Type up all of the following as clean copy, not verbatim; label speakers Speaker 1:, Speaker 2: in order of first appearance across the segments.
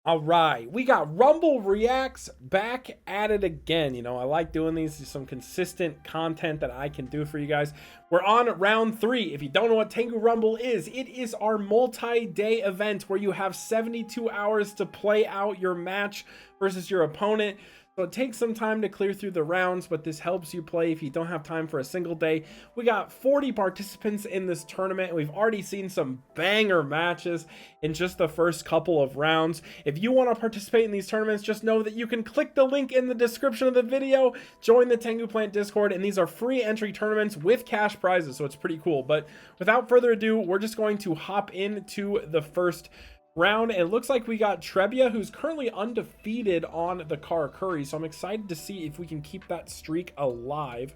Speaker 1: All right, we got Rumble Reacts back at it again. You know, I like doing these. There's some consistent content that I can do for you guys. We're on round 3. If you don't know what Tengu Rumble is, it is our multi-day event where you have 72 hours to play out your match versus your opponent. So it takes some time to clear through the rounds, but this helps you play if you don't have time for a single day. We got 40 participants in this tournament. We've already seen some banger matches in just the first couple of rounds. If you want to participate in these tournaments, just know that you can click the link in the description of the video, join the Tangu Plant Discord, and these are free entry tournaments with cash prizes, so it's pretty cool. But without further ado, we're just going to hop into the first round. It looks like we got Trebia, who's currently undefeated on the Karakuri, so I'm excited to see if we can keep that streak alive.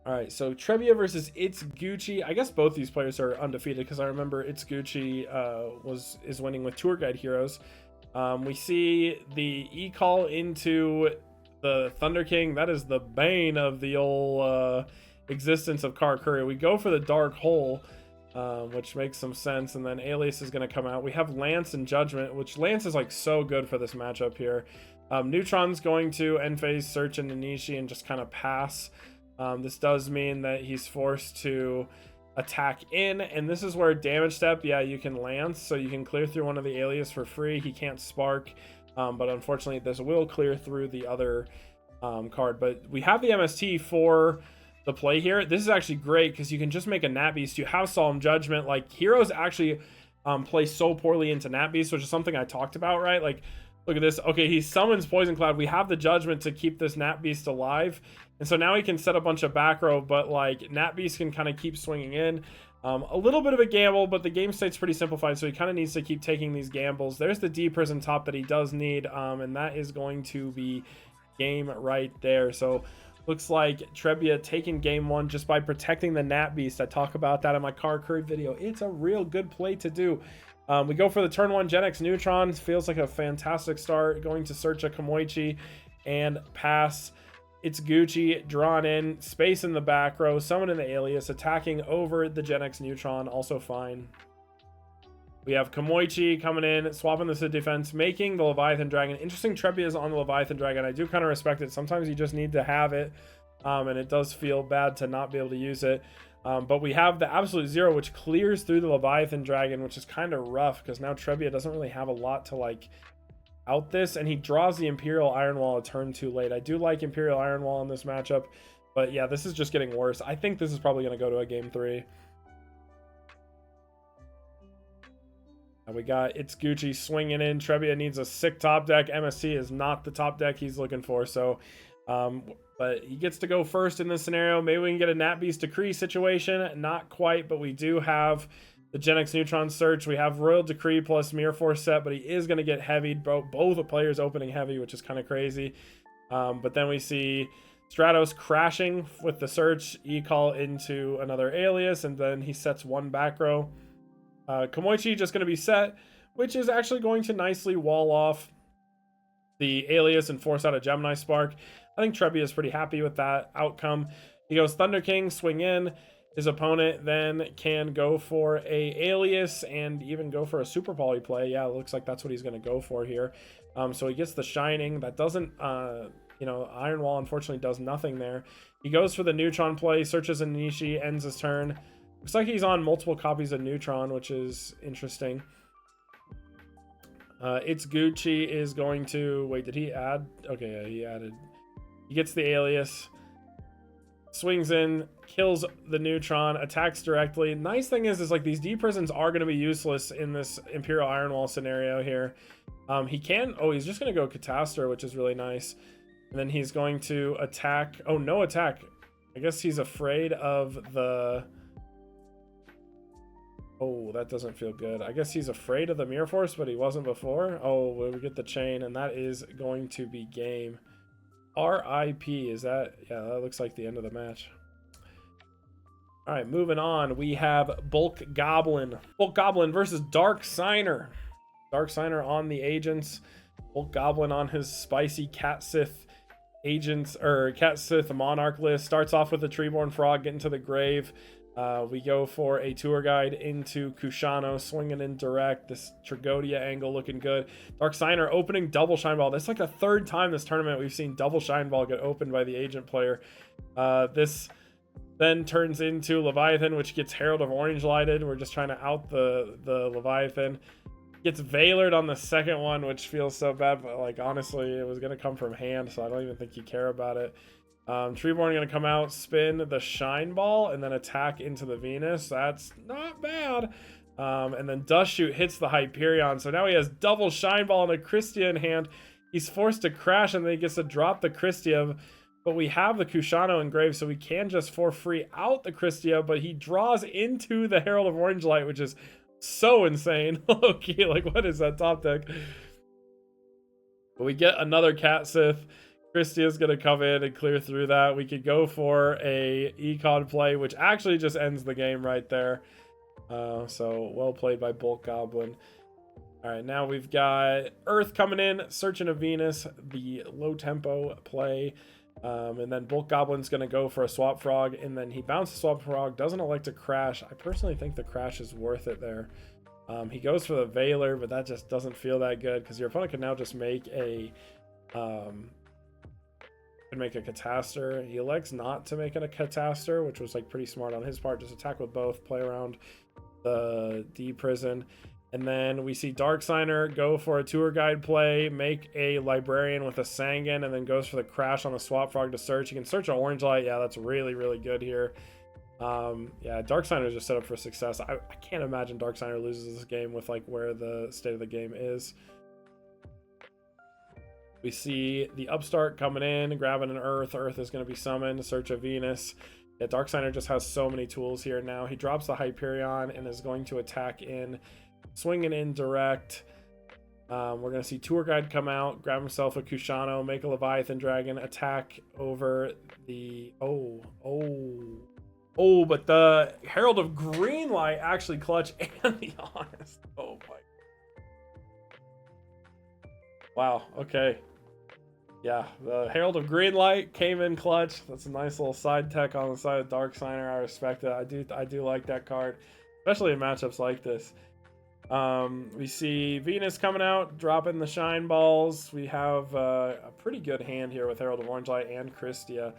Speaker 1: All right, so Trebia versus It's Gucci. I guess both these players are undefeated because I remember It's Gucci is winning with Tour Guide Heroes. We see the e-call into the Thunder King. That is the bane of the old existence of Karakuri. We go for the Dark Hole, which makes some sense, and then Alias is going to come out. We have Lance and Judgment, which Lance is like so good for this matchup here. Neutron's going to end phase search into Nishi and just kind of pass. This does mean that he's forced to attack in, and this is where damage step, yeah, you can Lance, so you can clear through one of the Alias for free. He can't spark, but unfortunately this will clear through the other card. But we have the MST for the play here. This is actually great because you can just make a Nat Beast. You have Solemn Judgment. Like, heroes actually play so poorly into Nat Beast, which is something I talked about, right? Like, look at this. Okay, he summons Poison Cloud. We have the Judgment to keep this Nat Beast alive. And so now he can set a bunch of back row, but like Nat Beast can kind of keep swinging in. A little bit of a gamble, but the game state's pretty simplified, so he kind of needs to keep taking these gambles. There's the D Prison top that he does need, and that is going to be game right there. So looks like Trebia taking game 1 just by protecting the Nat Beast. I talk about that in my Karakuri video. It's a real good play to do. We go for the turn 1 Gen X Neutron. Feels like a fantastic start. Going to search a Kamoichi and pass. It's Gucci, drawn in, space in the back row, summon in the Alias, attacking over the Gen X Neutron, also fine. We have Kamoichi coming in, swapping this to defense, making the Leviathan Dragon. Interesting, Trebia is on the Leviathan Dragon. I do kind of respect it. Sometimes you just need to have it, and it does feel bad to not be able to use it. But we have the Absolute Zero, which clears through the Leviathan Dragon, which is kind of rough because now Trebia doesn't really have a lot to like out this, and he draws the Imperial Iron Wall a turn too late. I do like Imperial Iron Wall in this matchup, but yeah, this is just getting worse. I think this is probably going to go to a game 3. And we got It's Gucci swinging in. Trebia needs a sick top deck. MSC is not the top deck he's looking for, so but he gets to go first in this scenario. Maybe we can get a Nat Beast Decree situation. Not quite, but we do have the Gen X Neutron search. We have Royal Decree plus Mirror Force set, but he is going to get heavied. Both the players opening heavy, which is kind of crazy. But then we see Stratos crashing with the search, e-call into another Alias, and then he sets 1 back row. Kamoichi just going to be set, which is actually going to nicely wall off the Alias and force out a Gemini Spark. I think Trebia is pretty happy with that outcome. He goes Thunder King, swing in. His opponent then can go for a Alias and even go for a Super Poly play. Yeah, it looks like that's what he's going to go for here. So he gets the Shining. That doesn't, you know, Iron Wall unfortunately does nothing there. He goes for the Neutron play, searches a Nishi, ends his turn. Looks like he's on multiple copies of Neutron, which is interesting. It's Gucci is going to... Wait, did he add? Okay, yeah, he added. He gets the Alias. Swings in, kills the Neutron, attacks directly. Nice thing is like these D prisons are going to be useless in this Imperial Iron Wall scenario here. He can, oh, he's just going to go Catastor, which is really nice. And then he's going to attack. Oh, no attack. I guess he's afraid of the... Oh, that doesn't feel good. I guess he's afraid of the Mirror Force, but he wasn't before. Oh, we get the chain, and that is going to be game. RIP, is that? Yeah, that looks like the end of the match. All right, moving on. We have Bulk Goblin. Bulk Goblin versus Dark Signer. Dark Signer on the agents. Bulk Goblin on his spicy Cat Sith agents, or Cat Sith Monarch list. Starts off with a Treeborn Frog getting to the grave. We go for a tour guide into Kushano, swinging in direct. This Tragodia angle looking good. Dark Signer opening double shine ball. That's like the third time this tournament we've seen double shine ball get opened by the agent player. This then turns into Leviathan, which gets Herald of Orange lighted. We're just trying to out the Leviathan. Gets Veilered on the second one, which feels so bad, but like honestly, it was gonna come from hand, so I don't even think you care about it. Treeborn gonna come out, spin the Shine Ball, and then attack into the Venus. That's not bad. And then Dust Shoot hits the Hyperion, so now he has double Shine Ball and a Christia in hand. He's forced to crash, and then he gets to drop the Christia. But we have the Kushano engraved, so we can just for free out the Christia, but he draws into the Herald of Orange Light, which is so insane. Okay, like what is that top deck? But we get another Cat Sith. Christia's gonna come in and clear through that. We could go for a Econ play, which actually just ends the game right there. So well played by Bulk Goblin. All right, now we've got Earth coming in, Searching of Venus, the low tempo play. And then Bulk Goblin's going to go for a Swap Frog, and then he bounces Swap Frog, doesn't elect to crash. I personally think the crash is worth it there. He goes for the Veiler, but that just doesn't feel that good because your opponent can now just make a Catastor. He elects not to make it a Catastor, which was like pretty smart on his part. Just attack with both, play around the D Prison. And then we see Dark Signer go for a tour guide play, make a Librarian with a Sangan, and then goes for the crash on the Swap Frog to search. You can search an Orange Light. Yeah, that's really, really good here. Yeah, Dark Signer is just set up for success. I can't imagine Dark Signer loses this game with like where the state of the game is. We see the Upstart coming in, grabbing an Earth. Earth is going to be summoned. Search of Venus. Yeah, Dark Signer just has so many tools here now. He drops the Hyperion and is going to attack in. Swinging in direct. We're going to see Tour Guide come out, grab himself a Kushano, make a Leviathan Dragon, attack over the... Oh, but the Herald of Greenlight actually clutch and the Honest. Oh my. Wow, okay. Yeah, the Herald of Greenlight came in clutch. That's a nice little side tech on the side of Dark Signer. I respect it. I do like that card, especially in matchups like this. We see Venus coming out, dropping the Shine Balls. We have a pretty good hand here with Herald of Orange Light and Christia.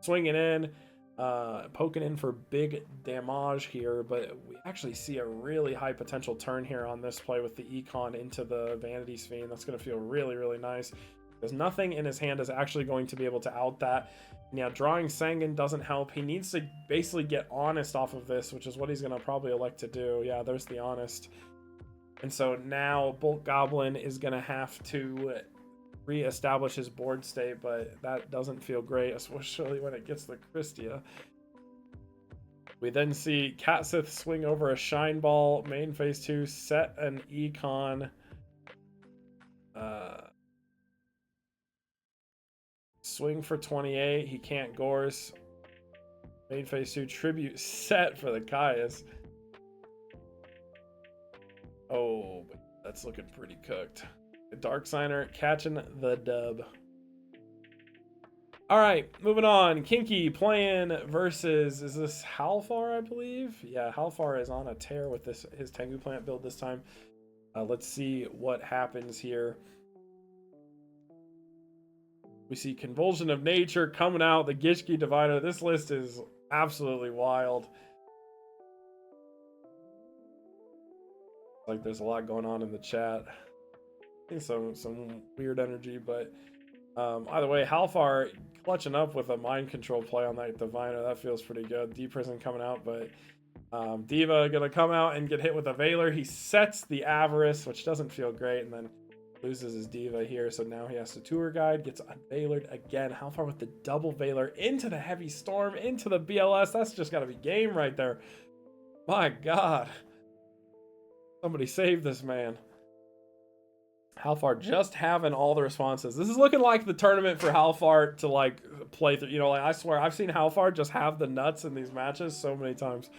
Speaker 1: Swinging in, poking in for big damage here, but we actually see a really high potential turn here on this play with the Econ into the Vanity's Fiend. That's going to feel really, really nice. Because nothing in his hand is actually going to be able to out that. Now, drawing Sangan doesn't help. He needs to basically get Honest off of this, which is what he's going to probably elect to do. Yeah, there's the Honest. And so now Bulk Goblin is going to have to re-establish his board state, but that doesn't feel great, especially when it gets the Christia. We then see Cat Sith swing over a Shine Ball, main phase 2, set an Econ. Swing for 28, he can't Gorse. Main phase 2, tribute set for the Caius. Oh, but that's looking pretty cooked. The Dark Signer catching the dub. All right, moving on. Kinky playing versus, is this Halfar, I believe? Yeah, Halfar is on a tear with his Tangu Plant build this time. Let's see what happens here. We see Convulsion of Nature coming out, the Gishki Diviner. This list is absolutely wild. Like there's a lot going on in the chat. I think some weird energy, but either way, Halfar clutching up with a mind control play on that Diviner. That feels pretty good. D Prison coming out, but Diva gonna come out and get hit with a Veiler. He sets the Avarice, which doesn't feel great, and then loses his Diva here. So now he has to Tour Guide, gets unveilered again. Halfar with the double Veiler into the Heavy Storm, into the BLS. That's just gotta be game right there. My God. Somebody save this man. Halfar just having all the responses. This is looking like the tournament for Halfar to like play through. You know, like I swear I've seen Halfar just have the nuts in these matches so many times.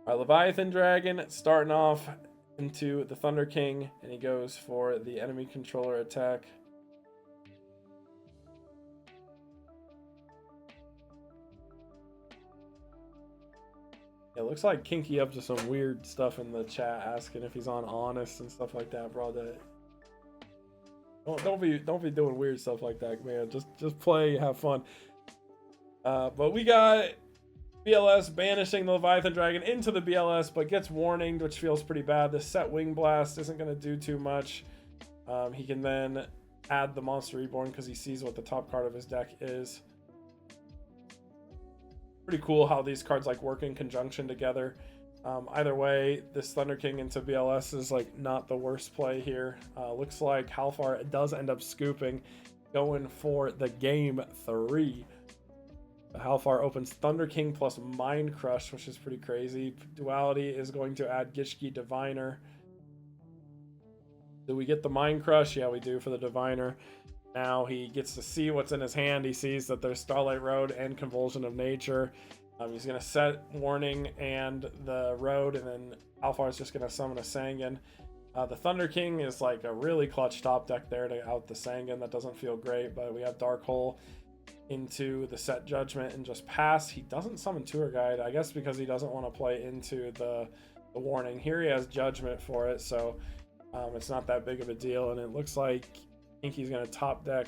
Speaker 1: All right, Leviathan Dragon starting off into the Thunder King, and he goes for the enemy controller attack. It looks like Kinky up to some weird stuff in the chat, asking if he's on Honest and stuff like that, bro. Don't be doing weird stuff like that, man. Just play, have fun. But we got BLS banishing the Leviathan Dragon into the BLS, but gets warninged, which feels pretty bad. The set Wing Blast isn't going to do too much. He can then add the Monster Reborn because he sees what the top card of his deck is. Pretty cool how these cards like work in conjunction together. Either way, this Thunder King into BLS is like not the worst play here. Looks like Halfar does end up scooping, going for the game 3. Halfar opens Thunder King plus Mind Crush, which is pretty crazy. Duality is going to add Gishki Diviner. Do we get the Mind Crush? Yeah, we do for the Diviner. Now he gets to see what's in his hand. He sees that there's Starlight Road and Convulsion of Nature. He's going to set Warning and the Road, and then Halfar is just going to summon a Sangan. The Thunder King is like a really clutch top deck there to out the Sangan. That doesn't feel great, but we have Dark Hole into the set Judgment and just pass. He doesn't summon Tour Guide, I guess because he doesn't want to play into the Warning. Here he has Judgment for it, so it's not that big of a deal, and it looks like Kinky's going to top deck.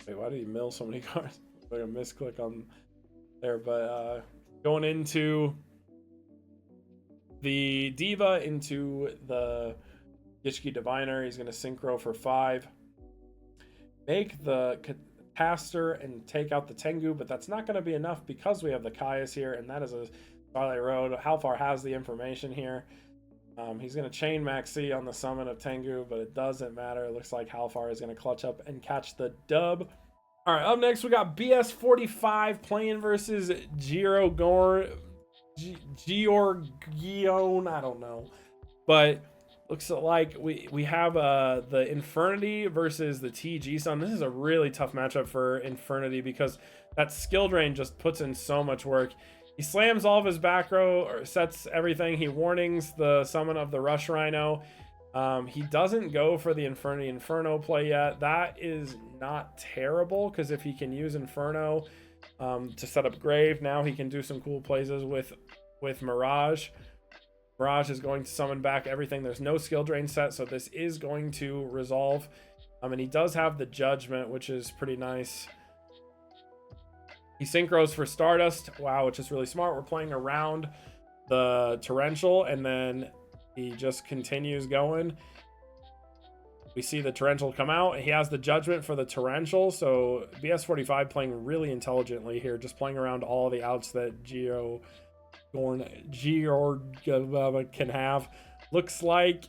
Speaker 1: Wait, why did he mill so many cards? Like a misclick on there, but going into the Diva into the Gishki Diviner, he's going to Synchro for 5. Make the Caster and take out the Tengu, but that's not going to be enough because we have the Caius here, and that is a Starlight Road. Halfar has the information here. He's going to chain Maxi on the summon of Tengu, but it doesn't matter. It looks like Halfar is going to clutch up and catch the dub. All right, up next we got BS45 playing versus Jiro Goron. Georgion, I don't know. But looks like we have the Infernity versus the TG Sun. This is a really tough matchup for Infernity because that skill drain just puts in so much work. He slams all of his back row, or sets everything. He warnings the summon of the Rush Rhino. He doesn't go for the Infernity Inferno play yet. That is not terrible, because if he can use Inferno to set up Grave, now he can do some cool plays with Mirage. Mirage is going to summon back everything. There's no skill drain set, so this is going to resolve. And he does have the Judgment, which is pretty nice. He synchros for Stardust, wow, which is really smart. We're playing around the Torrential, and then he just continues going. We see the Torrential come out. He has the Judgment for the Torrential, so BS45 playing really intelligently here, just playing around all the outs that Giro can have. Looks like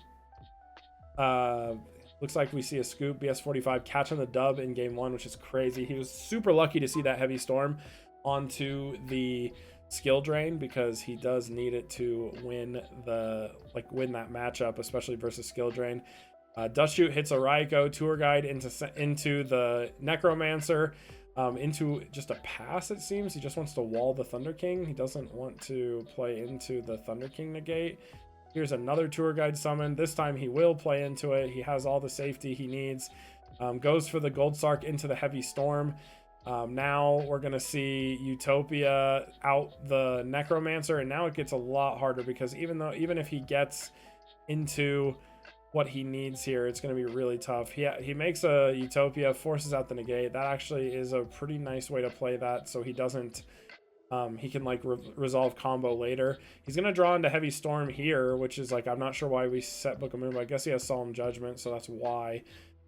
Speaker 1: we see a scoop. BS45 catching the dub in game 1, which is crazy. He was super lucky to see that Heavy Storm onto the skill drain, because he does need it to win that matchup, especially versus skill drain. Dust Shoot hits a Raikou. Tour Guide into the Necromancer, into just a pass, it seems. He just wants to wall the Thunder King. He doesn't want to play into the Thunder King negate. Here's another Tour Guide summon. This time he will play into it. He has all the safety he needs. Goes for the Gold Sark into the Heavy Storm. Now we're going to see Utopia out the Necromancer, and now it gets a lot harder, because even if he gets into what he needs here, it's going to be really tough. He makes a Utopia, forces out the negate. That actually is a pretty nice way to play that, so he doesn't he can resolve combo later. He's gonna draw into Heavy Storm here, which is I'm not sure why we set Book of Moon, but I guess he has Solemn Judgment, so that's why.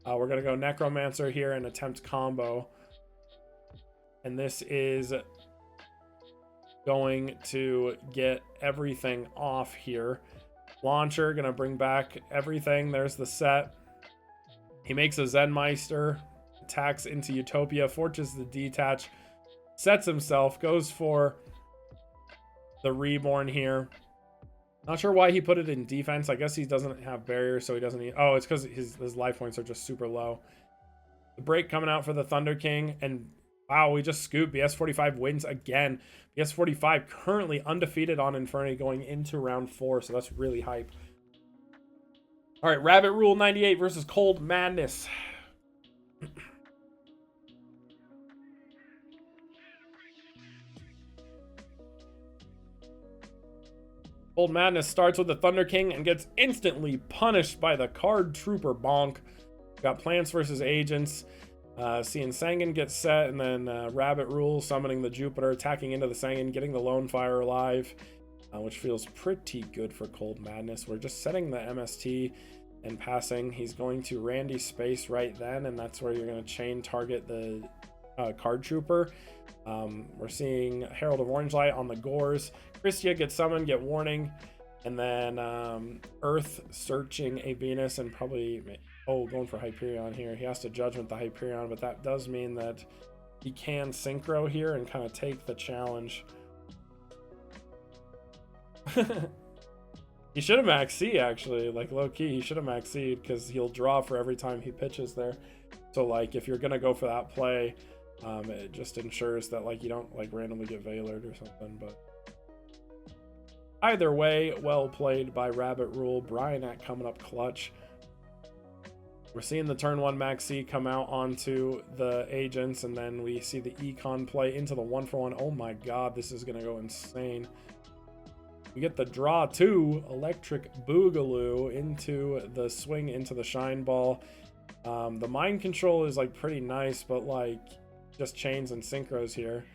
Speaker 1: We're gonna go Necromancer here and attempt combo, and this is going to get everything off here. Launcher gonna bring back everything. There's the set. He makes a Zenmeister, attacks into Utopia, forces the detach, sets himself, goes for the Reborn here. Not sure why he put it in defense. I guess he doesn't have barriers, so he doesn't need... Oh, it's because his life points are just super low. The break coming out for the Thunder King, and wow, we just scooped. BS45 wins again. BS45 currently undefeated on Infernity going into round 4, so that's really hype. All right, Rabbit Rule 98 versus Cold Madness. Cold Madness starts with the Thunder King and gets instantly punished by the Card Trooper Bonk. Got Plants versus Agents. Seeing Sangan get set, and then Rabbit Rule summoning the Jupiter, attacking into the Sangan, getting the Lone Fire alive, which feels pretty good for Cold Madness. We're just setting the MST and passing. He's going to Randy Space right then, and that's where you're going to chain target the Card Trooper. We're seeing Herald of Orange Light on the Gores. Christia gets summoned, get Warning, and then Earth searching a Venus and probably, going for Hyperion here. He has to Judgment the Hyperion, but that does mean that he can Synchro here and kind of take the challenge. He should have max C, actually, like low-key. He should have max C because he'll draw for every time he pitches there. So, like, if you're going to go for that play, it just ensures that, like, you don't, like, randomly get Veilered or something, but either way, well played by Rabbit Rule. Bryanak coming up clutch. We're seeing the turn 1 Max C come out onto the Agents, and then we see the Econ play into the 1-for-1. Oh my god, this is going to go insane. We get the draw 2 Electric Boogaloo into the swing into the Shine Ball. The Mind Control is, like, pretty nice, but, like, just chains and synchros here.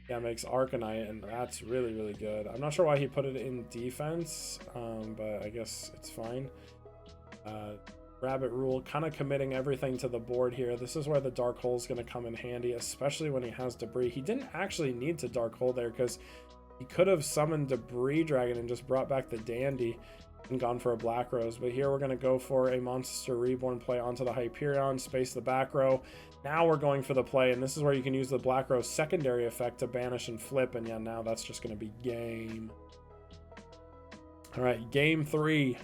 Speaker 1: Yeah, makes Arcanite, and that's really, really good. I'm not sure why he put it in defense, but I guess it's fine. Rabbit Rule kind of committing everything to the board here. This is where the Dark Hole is going to come in handy, especially when he has Debris. He didn't actually need to Dark Hole there because he could have summoned Debris Dragon and just brought back the Dandy and gone for a Black Rose. But here we're going to go for a Monster Reborn play onto the Hyperion, space the back row. Now we're going for the play, and this is where you can use the Black Rose secondary effect to banish and flip, and yeah, now that's just going to be game. All right, game 3.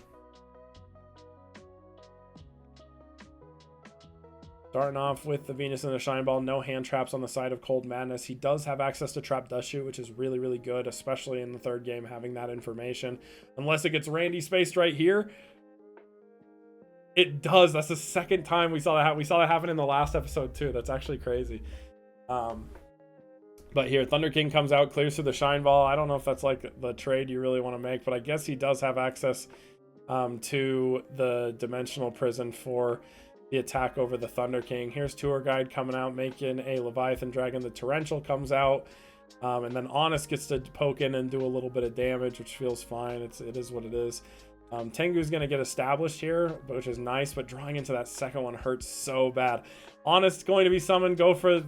Speaker 1: Starting off with the Venus and the Shine Ball, no hand traps on the side of Cold Madness. He does have access to Trap Dust Shoot, which is really, really good, especially in the third game, having that information. Unless it gets Randy spaced right here. It does. That's the second time we saw that happen. We saw that happen in the last episode too. That's actually crazy. But here, Thunder King comes out, clears through the Shine Ball. I don't know if that's like the trade you really want to make, but I guess he does have access to the Dimensional Prison for the attack over the Thunder King. Here's Tour Guide coming out, making a Leviathan Dragon. The Torrential comes out, and then Honest gets to poke in and do a little bit of damage, which feels fine. It is what it is. Tengu's going to get established here, which is nice, but drawing into that second one hurts so bad. Honest going to be summoned, goes for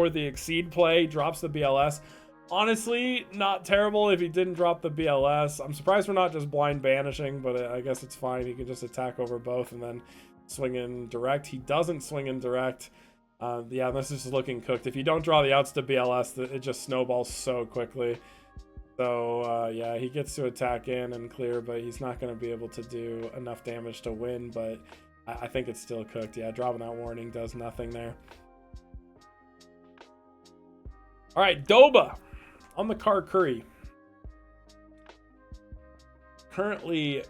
Speaker 1: the Exceed play, drops the BLS. Honestly, not terrible if he didn't drop the BLS. I'm surprised we're not just blind banishing, but I guess it's fine. He can just attack over both and then swing in direct. He doesn't swing in direct. Yeah, this is looking cooked. If you don't draw the outs to BLS, it just snowballs so quickly. So, yeah, he gets to attack in and clear, but he's not going to be able to do enough damage to win, but I think it's still cooked. Yeah, dropping that Warning does nothing there. All right, Doba on the Karkuri. Currently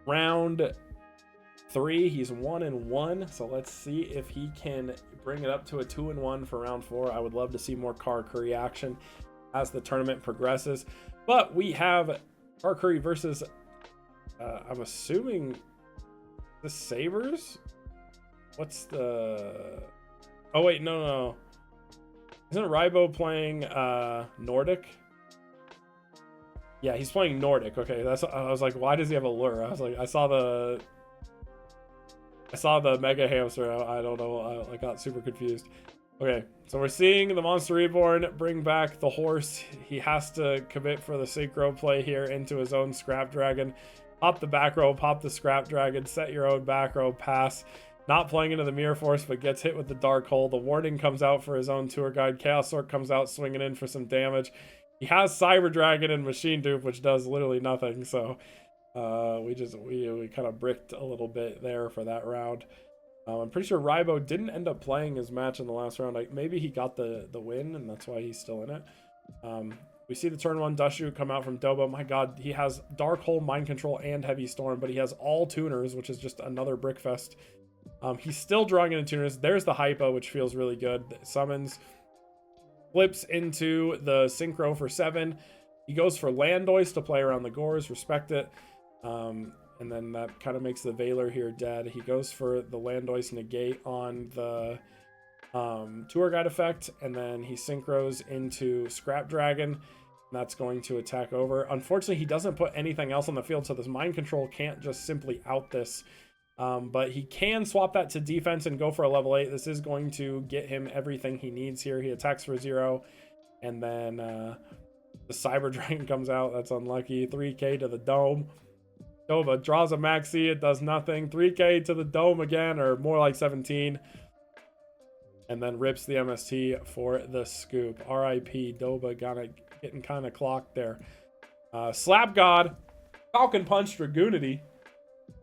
Speaker 1: round 3. He's 1-1, so let's see if he can bring it up to a 2-1 for round 4. I would love to see more Karkuri action as the tournament progresses, but we have Karkuri versus I'm assuming the Sabres. What's the oh wait, no, isn't Ribbo playing Nordic? Yeah, he's playing Nordic. Okay, I was like, why does he have a lure? I was like, I saw the Mega Hamster. I don't know, I got super confused. Okay, so we're seeing the Monster Reborn bring back the horse. He has to commit for the Synchro play here into his own Scrap Dragon. Pop the back row, pop the Scrap Dragon, set your own back row, pass. Not playing into the Mirror Force, but gets hit with the Dark Hole. The Warning comes out for his own Tour Guide. Chaos Orc comes out swinging in for some damage. He has Cyber Dragon and Machine Dupe, which does literally nothing. So we kind of bricked a little bit there for that round. I'm pretty sure Ribbo didn't end up playing his match in the last round. Like, maybe he got the win, and that's why he's still in it. We see the turn 1 Dushu come out from Doba. My god, he has Dark Hole, Mind Control, and Heavy Storm, but he has all tuners, which is just another brickfest. He's still drawing into tuners. There's the Hypo, which feels really good. Summons, flips into the Synchro for 7. He goes for Landois to play around the Gores, respect it. And then that kind of makes the Veiler here dead. He goes for the Landois negate on the Tour Guide effect, and then he synchros into Scrap Dragon. And that's going to attack over. Unfortunately, he doesn't put anything else on the field, so this Mind Control can't just simply out this. But he can swap that to defense and go for a level 8. This is going to get him everything he needs here. He attacks for 0, and then the Cyber Dragon comes out. That's unlucky. 3k to the Dome. Dova draws a Maxi. It does nothing. 3k to the Dome again, or more like 17. And then rips the MST for the scoop. RIP. Dova getting kind of clocked there. Slap God. Falcon Punch Dragoonity.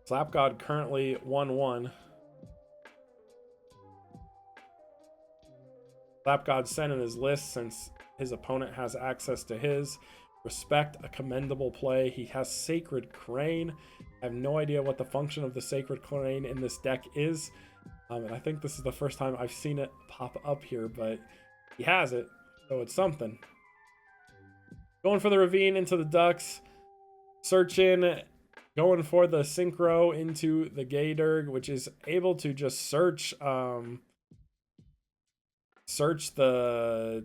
Speaker 1: Slap God currently 1-1. Slap God sent in his list since his opponent has access to his. Respect, a commendable play. He has Sacred Crane. I have no idea what the function of the Sacred Crane in this deck is. And I think this is the first time I've seen it pop up here, but he has it, so it's something. Going for the Ravine into the Ducks. Search in. Going for the Synchro into the Gaydurg, which is able to just search the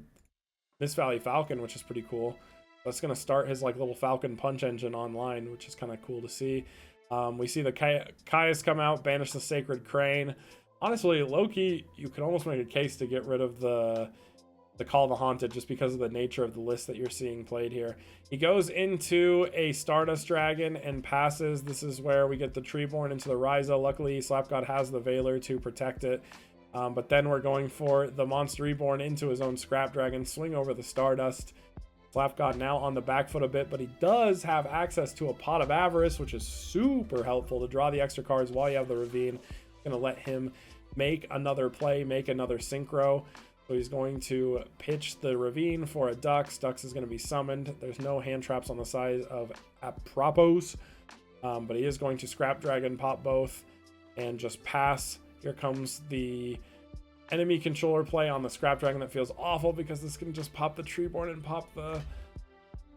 Speaker 1: Mist Valley Falcon, which is pretty cool. That's going to start his like little Falcon punch engine online, which is kind of cool to see. We see the Caius come out, banish the Sacred Crane. Honestly, low-key, you could almost make a case to get rid of the Call the Haunted just because of the nature of the list that you're seeing played here. He goes into a Stardust Dragon and passes. This is where we get the Treeborn into the Ryza. Luckily, Slapgod has the Veiler to protect it. But then we're going for the Monster Reborn into his own Scrap Dragon, swing over the Stardust. Slapgod now on the back foot a bit, but he does have access to a Pot of Avarice, which is super helpful to draw the extra cards while you have the Ravine. Going to let him make another play, make another Synchro. So he's going to pitch the Ravine for a Dux. Dux is going to be summoned. There's no hand traps on the side of Apropos, but he is going to Scrap Dragon, pop both, and just pass. Here comes the enemy controller play on the Scrap Dragon. That feels awful because this can just pop the Treeborn and pop the...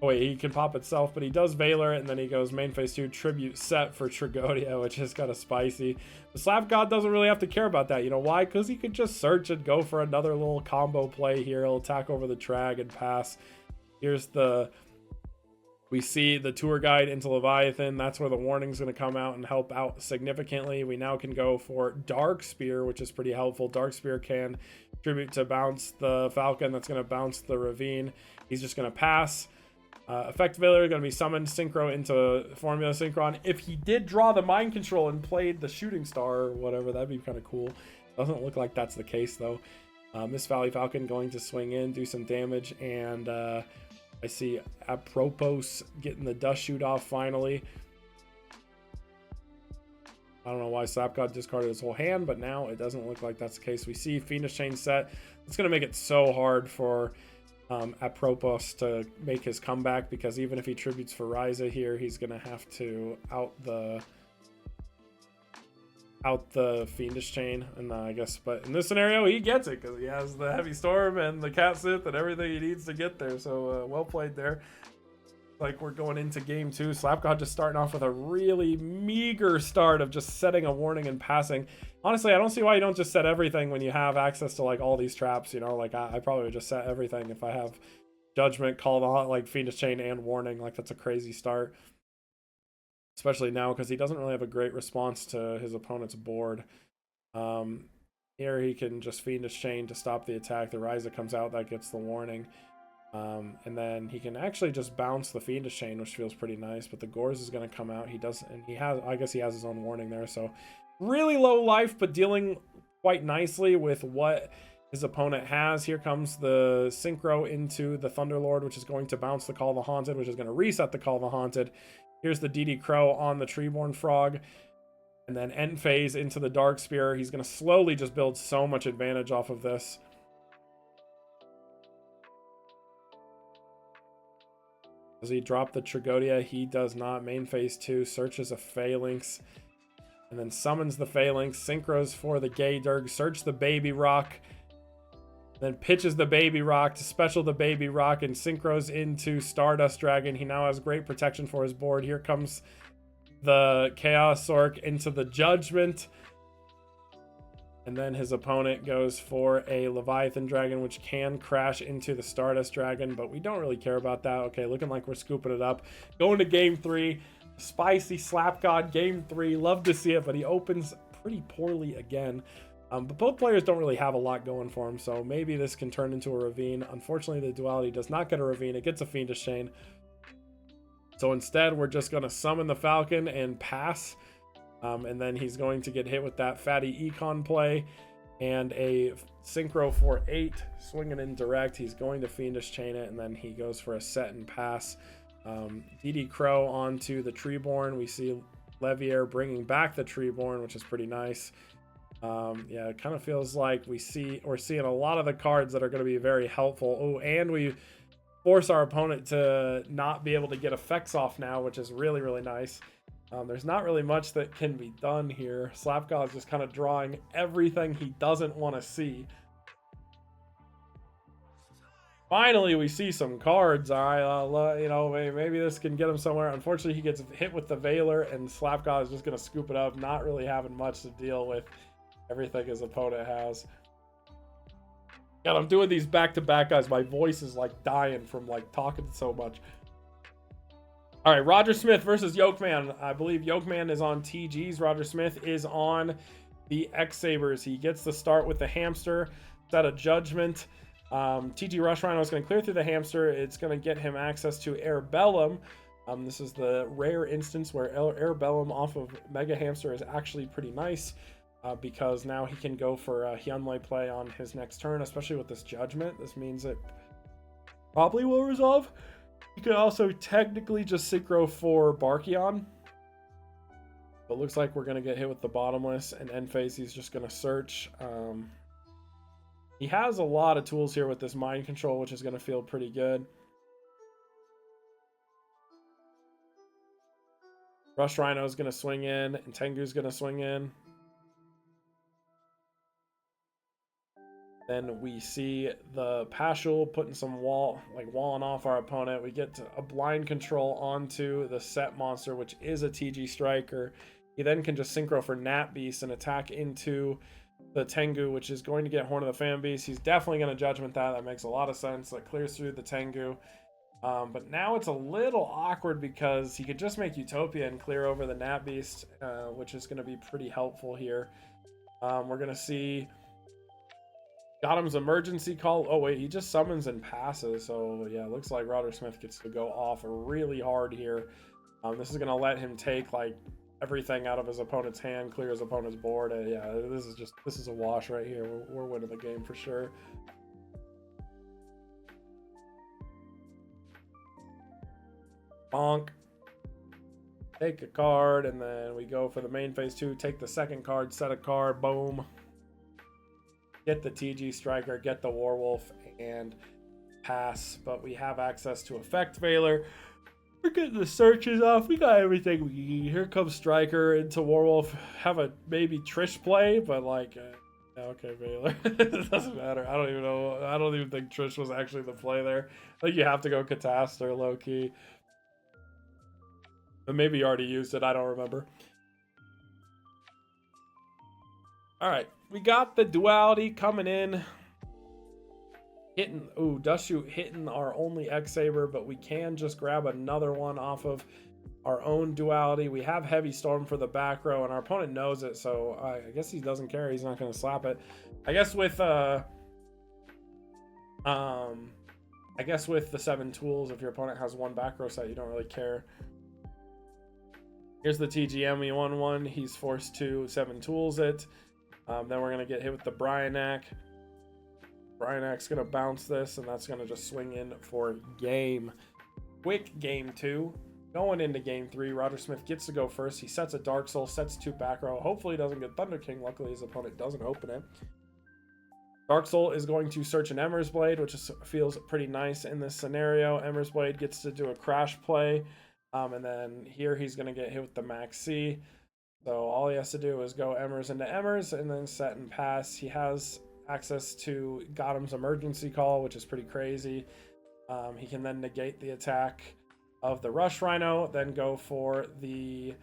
Speaker 1: Oh wait, he can pop itself, but he does Veiler, and then he goes main phase 2 Tribute Set for Tragodia, which is kind of spicy. The Slap God doesn't really have to care about that. You know why? Because he could just search and go for another little combo play here. He'll attack over the Trag and pass. Here's the... We see the Tour Guide into Leviathan. That's where the warning's going to come out and help out significantly. We now can go for Dark Spear, which is pretty helpful. Dark Spear can tribute to bounce the Falcon. That's going to bounce the Ravine. He's just going to pass. Effect Veiler going to be summoned, Synchro into Formula Synchron. If he did draw the Mind Control and played the Shooting Star or whatever, that'd be kind of cool. Doesn't look like that's the case, though. Mist Valley Falcon going to swing in, do some damage, and I see Apropos getting the Dust Shoot off finally. I don't know why Slapgod discarded his whole hand, but now it doesn't look like that's the case. We see Fiendish Chain set. It's going to make it so hard for Apropos to make his comeback, because even if he tributes for Ryza here, he's going to have to out the Fiendish Chain, and I guess, but in this scenario he gets it because he has the Heavy Storm and the Cat Sith and everything he needs to get there. So well played there. Like, we're going into game 2. Slapgod just starting off with a really meager start of just setting a warning and passing. Honestly, I don't see why you don't just set everything when you have access to like all these traps, you know. Like I probably would just set everything if I have Judgment, Call the Haunt, like Fiendish Chain and Warning. Like, that's a crazy start, especially now because he doesn't really have a great response to his opponent's board. Here he can just Fiendish Chain to stop the attack. The Ryza comes out, that gets the warning. And then he can actually just bounce the Fiendish Chain, which feels pretty nice. But the Gores is going to come out. He does, and he has, I guess he has his own warning there. So really low life, but dealing quite nicely with what his opponent has. Here comes the Synchro into the Thunderlord, which is going to bounce the Call of the Haunted, which is going to reset the Call of the Haunted. Here's the DD Crow on the Treeborn Frog. And then end phase into the Dark Spear. He's going to slowly just build so much advantage off of this. Does he drop the Tragodia? He does not. Main phase 2, searches a Phalanx, and then summons the Phalanx, synchros for the Gaydurg, search the Baby Rock. Then pitches the Baby Rock to special the Baby Rock and synchros into Stardust Dragon. He now has great protection for his board. Here comes the Chaos Orc into the Judgment. And then his opponent goes for a Leviathan Dragon, which can crash into the Stardust Dragon, but we don't really care about that. Okay, looking like we're scooping it up. Going to game 3. Spicy Slap God, game 3. Love to see it, but he opens pretty poorly again. But both players don't really have a lot going for him, so maybe this can turn into a Ravine. Unfortunately, the Duality does not get a Ravine. It gets a Fiendish Chain. So instead, we're just going to summon the Falcon and pass. And then he's going to get hit with that Fatty Econ play and a Synchro for 8, swinging in direct. He's going to Fiendish Chain it, and then he goes for a set and pass. DD Crow onto the Treeborn. We see Levier bringing back the Treeborn, which is pretty nice. Yeah, it kind of feels like we're seeing a lot of the cards that are going to be very helpful. Oh, and we force our opponent to not be able to get effects off now, which is really, really nice. There's not really much that can be done here. Slapgod is just kind of drawing everything he doesn't want to see. Finally, we see some cards. All right, you know, maybe this can get him somewhere. Unfortunately, he gets hit with the Veiler, and Slapgod is just going to scoop it up, not really having much to deal with everything his opponent has. God, I'm doing these back-to-back, guys. My voice is like dying from like talking so much. All right, Roger Smith versus Yokan. I believe Yokan is on TGs. Roger Smith is on the X-Sabers. He gets the start with the Hamster. Set a Judgment. TG Rush Rhino is going to clear through the Hamster. It's going to get him access to Airbellum. This is the rare instance where Airbellum off of Mega Hamster is actually pretty nice. Because now he can go for a Hymne play on his next turn, especially with this Judgment. This means it probably will resolve. You could also technically just synchro for Barkion. But looks like we're going to get hit with the Bottomless, and end phase he's just going to search. He has a lot of tools here with this Mind Control, which is going to feel pretty good. Rush Rhino is going to swing in, and Tengu's going to swing in. Then we see the Pashul putting some walling off our opponent. We get a blind control onto the set monster, which is a TG Striker. He then can just synchro for Nat Beast and attack into the Tengu, which is going to get Horn of the Fan Beast. He's definitely going to Judgment that. That makes a lot of sense. That clears through the Tengu. But now it's a little awkward because he could just make Utopia and clear over the Nat Beast, which is going to be pretty helpful here. We're going to see Gotham's Emergency Call. Oh, wait, he just summons and passes. So, yeah, looks like Roger Smith gets to go off really hard here. This is going to let him take, like, everything out of his opponent's hand, clear his opponent's board. Yeah, this is a wash right here. We're winning the game for sure. Bonk. Take a card, and then we go for the main phase 2. Take the second card, set a card, boom. Get the TG Striker, get the Werewolf, and pass. But we have access to Effect Veiler. We're getting the searches off. We got everything we need. Here comes Striker into Werewolf. Have a maybe Trish play, but like, okay, Veiler. It doesn't matter. I don't even know. I don't even think Trish was actually the play there. Like, you have to go Catastor, low key. But maybe you already used it. I don't remember. All right, we got the Duality coming in. Dust Shoot hitting our only X-Saber, but we can just grab another one off of our own Duality. We have Heavy Storm for the back row, and our opponent knows it, so I guess he doesn't care. He's not going to slap it. I guess with the 7 tools, if your opponent has one back row set, you don't really care. Here's the TGM. We won one. He's forced to 7 tools it. Then we're going to get hit with the Bryanak. Bryanak's going to bounce this, and that's going to just swing in for game. Quick game 2. Going into game 3, Roger Smith gets to go first. He sets a Dark Soul, sets 2 back row. Hopefully he doesn't get Thunder King. Luckily his opponent doesn't open it. Dark Soul is going to search an Ember's Blade, which feels pretty nice in this scenario. Ember's Blade gets to do a crash play. And then here he's going to get hit with the Max C. So all he has to do is go Embers into Embers and then set and pass. He has access to Gothem's emergency call, which is pretty crazy. He can then negate the attack of the Rush Rhino, then go for the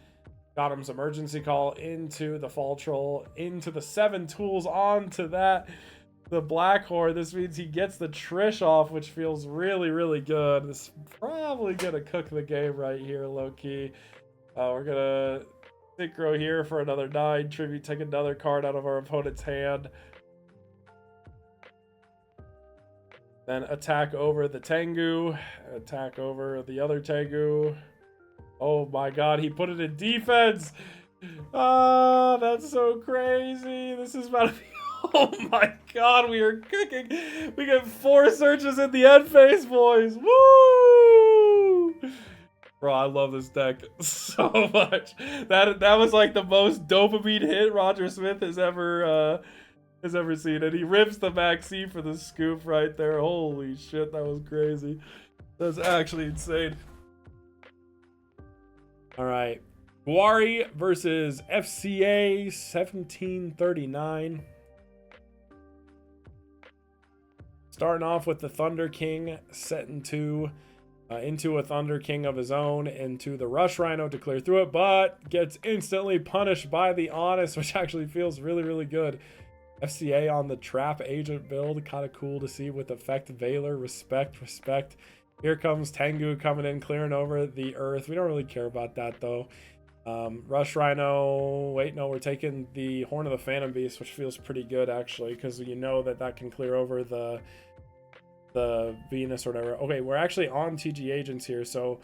Speaker 1: Gothem's emergency call into the Fall Troll, into the 7 tools, onto that, the Black Horde. This means he gets the Trish off, which feels really, really good. This is probably going to cook the game right here, low-key. We're going to synchro here for another 9. Tribute, take another card out of our opponent's hand. Then attack over the Tengu. Attack over the other Tengu. Oh my god, he put it in defense! Oh, that's so crazy. This is about to be... Oh my god, we are cooking. We get 4 searches in the end phase, boys. Woo! Bro, I love this deck so much. That was like the most dopamine hit Roger Smith has ever seen. And he rips the Maxi for the scoop right there. Holy shit, that was crazy. That's actually insane. All right. Guari versus FCA 1739. Starting off with the Thunder King set into a Thunder King of his own, into the Rush Rhino to clear through it, but gets instantly punished by the Honest, which actually feels really, really good. FCA on the Trap Agent build, kind of cool to see with Effect Veiler. Respect, respect. Here comes Tengu coming in, clearing over the Earth. We don't really care about that, though. Rush Rhino. Wait, no, we're taking the Horn of the Phantom Beast, which feels pretty good, actually, because you know that can clear over the Venus or whatever. Okay, we're actually on TG Agents here, so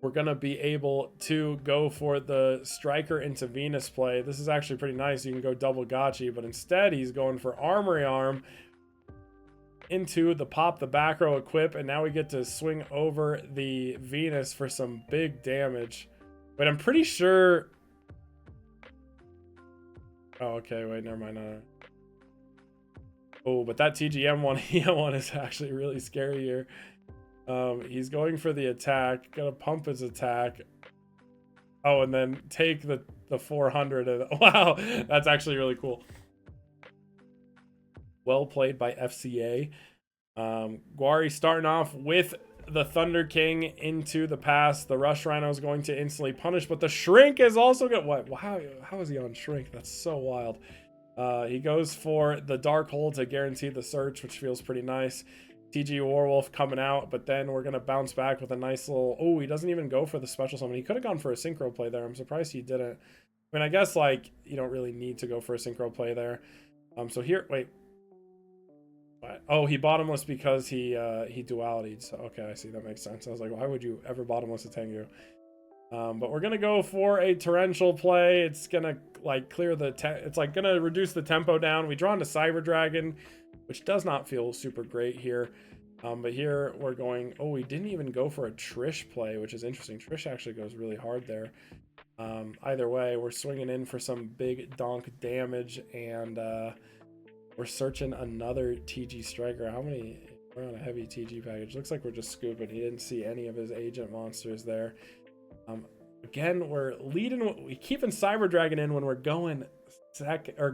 Speaker 1: we're going to be able to go for the Striker into Venus play. This is actually pretty nice. You can go double Gotchi, but instead he's going for Armory Arm into the pop the back row equip, and now we get to swing over the Venus for some big damage. But I'm pretty sure... Oh, okay, wait, never mind. Oh, but that TGM one, EM1 is actually really scary here. He's going for the attack, gonna pump his attack. Oh, and then take the 400. And, wow, that's actually really cool. Well played by FCA. Guari starting off with the Thunder King into the pass. The Rush Rhino is going to instantly punish, but the Shrink is also good. What? Wow, how is he on Shrink? That's so wild. He goes for the Dark Hole to guarantee the search, which feels pretty nice. TG Warwolf coming out, but then we're going to bounce back with a nice little... Oh, he doesn't even go for the special summon. He could have gone for a synchro play there. I'm surprised he didn't. I mean, I guess, like, you don't really need to go for a synchro play there. So here... Wait. What? Oh, he bottomless because he duality'd. So, okay, I see. That makes sense. I was like, why would you ever bottomless a Tengu? But we're going to go for a torrential play. It's going to, like, clear the... It's, like, going to reduce the tempo down. We draw into Cyber Dragon, which does not feel super great here. But here we're going... Oh, we didn't even go for a Trish play, which is interesting. Trish actually goes really hard there. Either way, we're swinging in for some big donk damage, and we're searching another TG Striker. How many... We're on a heavy TG package. Looks like we're just scooping. He didn't see any of his agent monsters there. Again, we're leading... We keeping Cyber Dragon in when we're going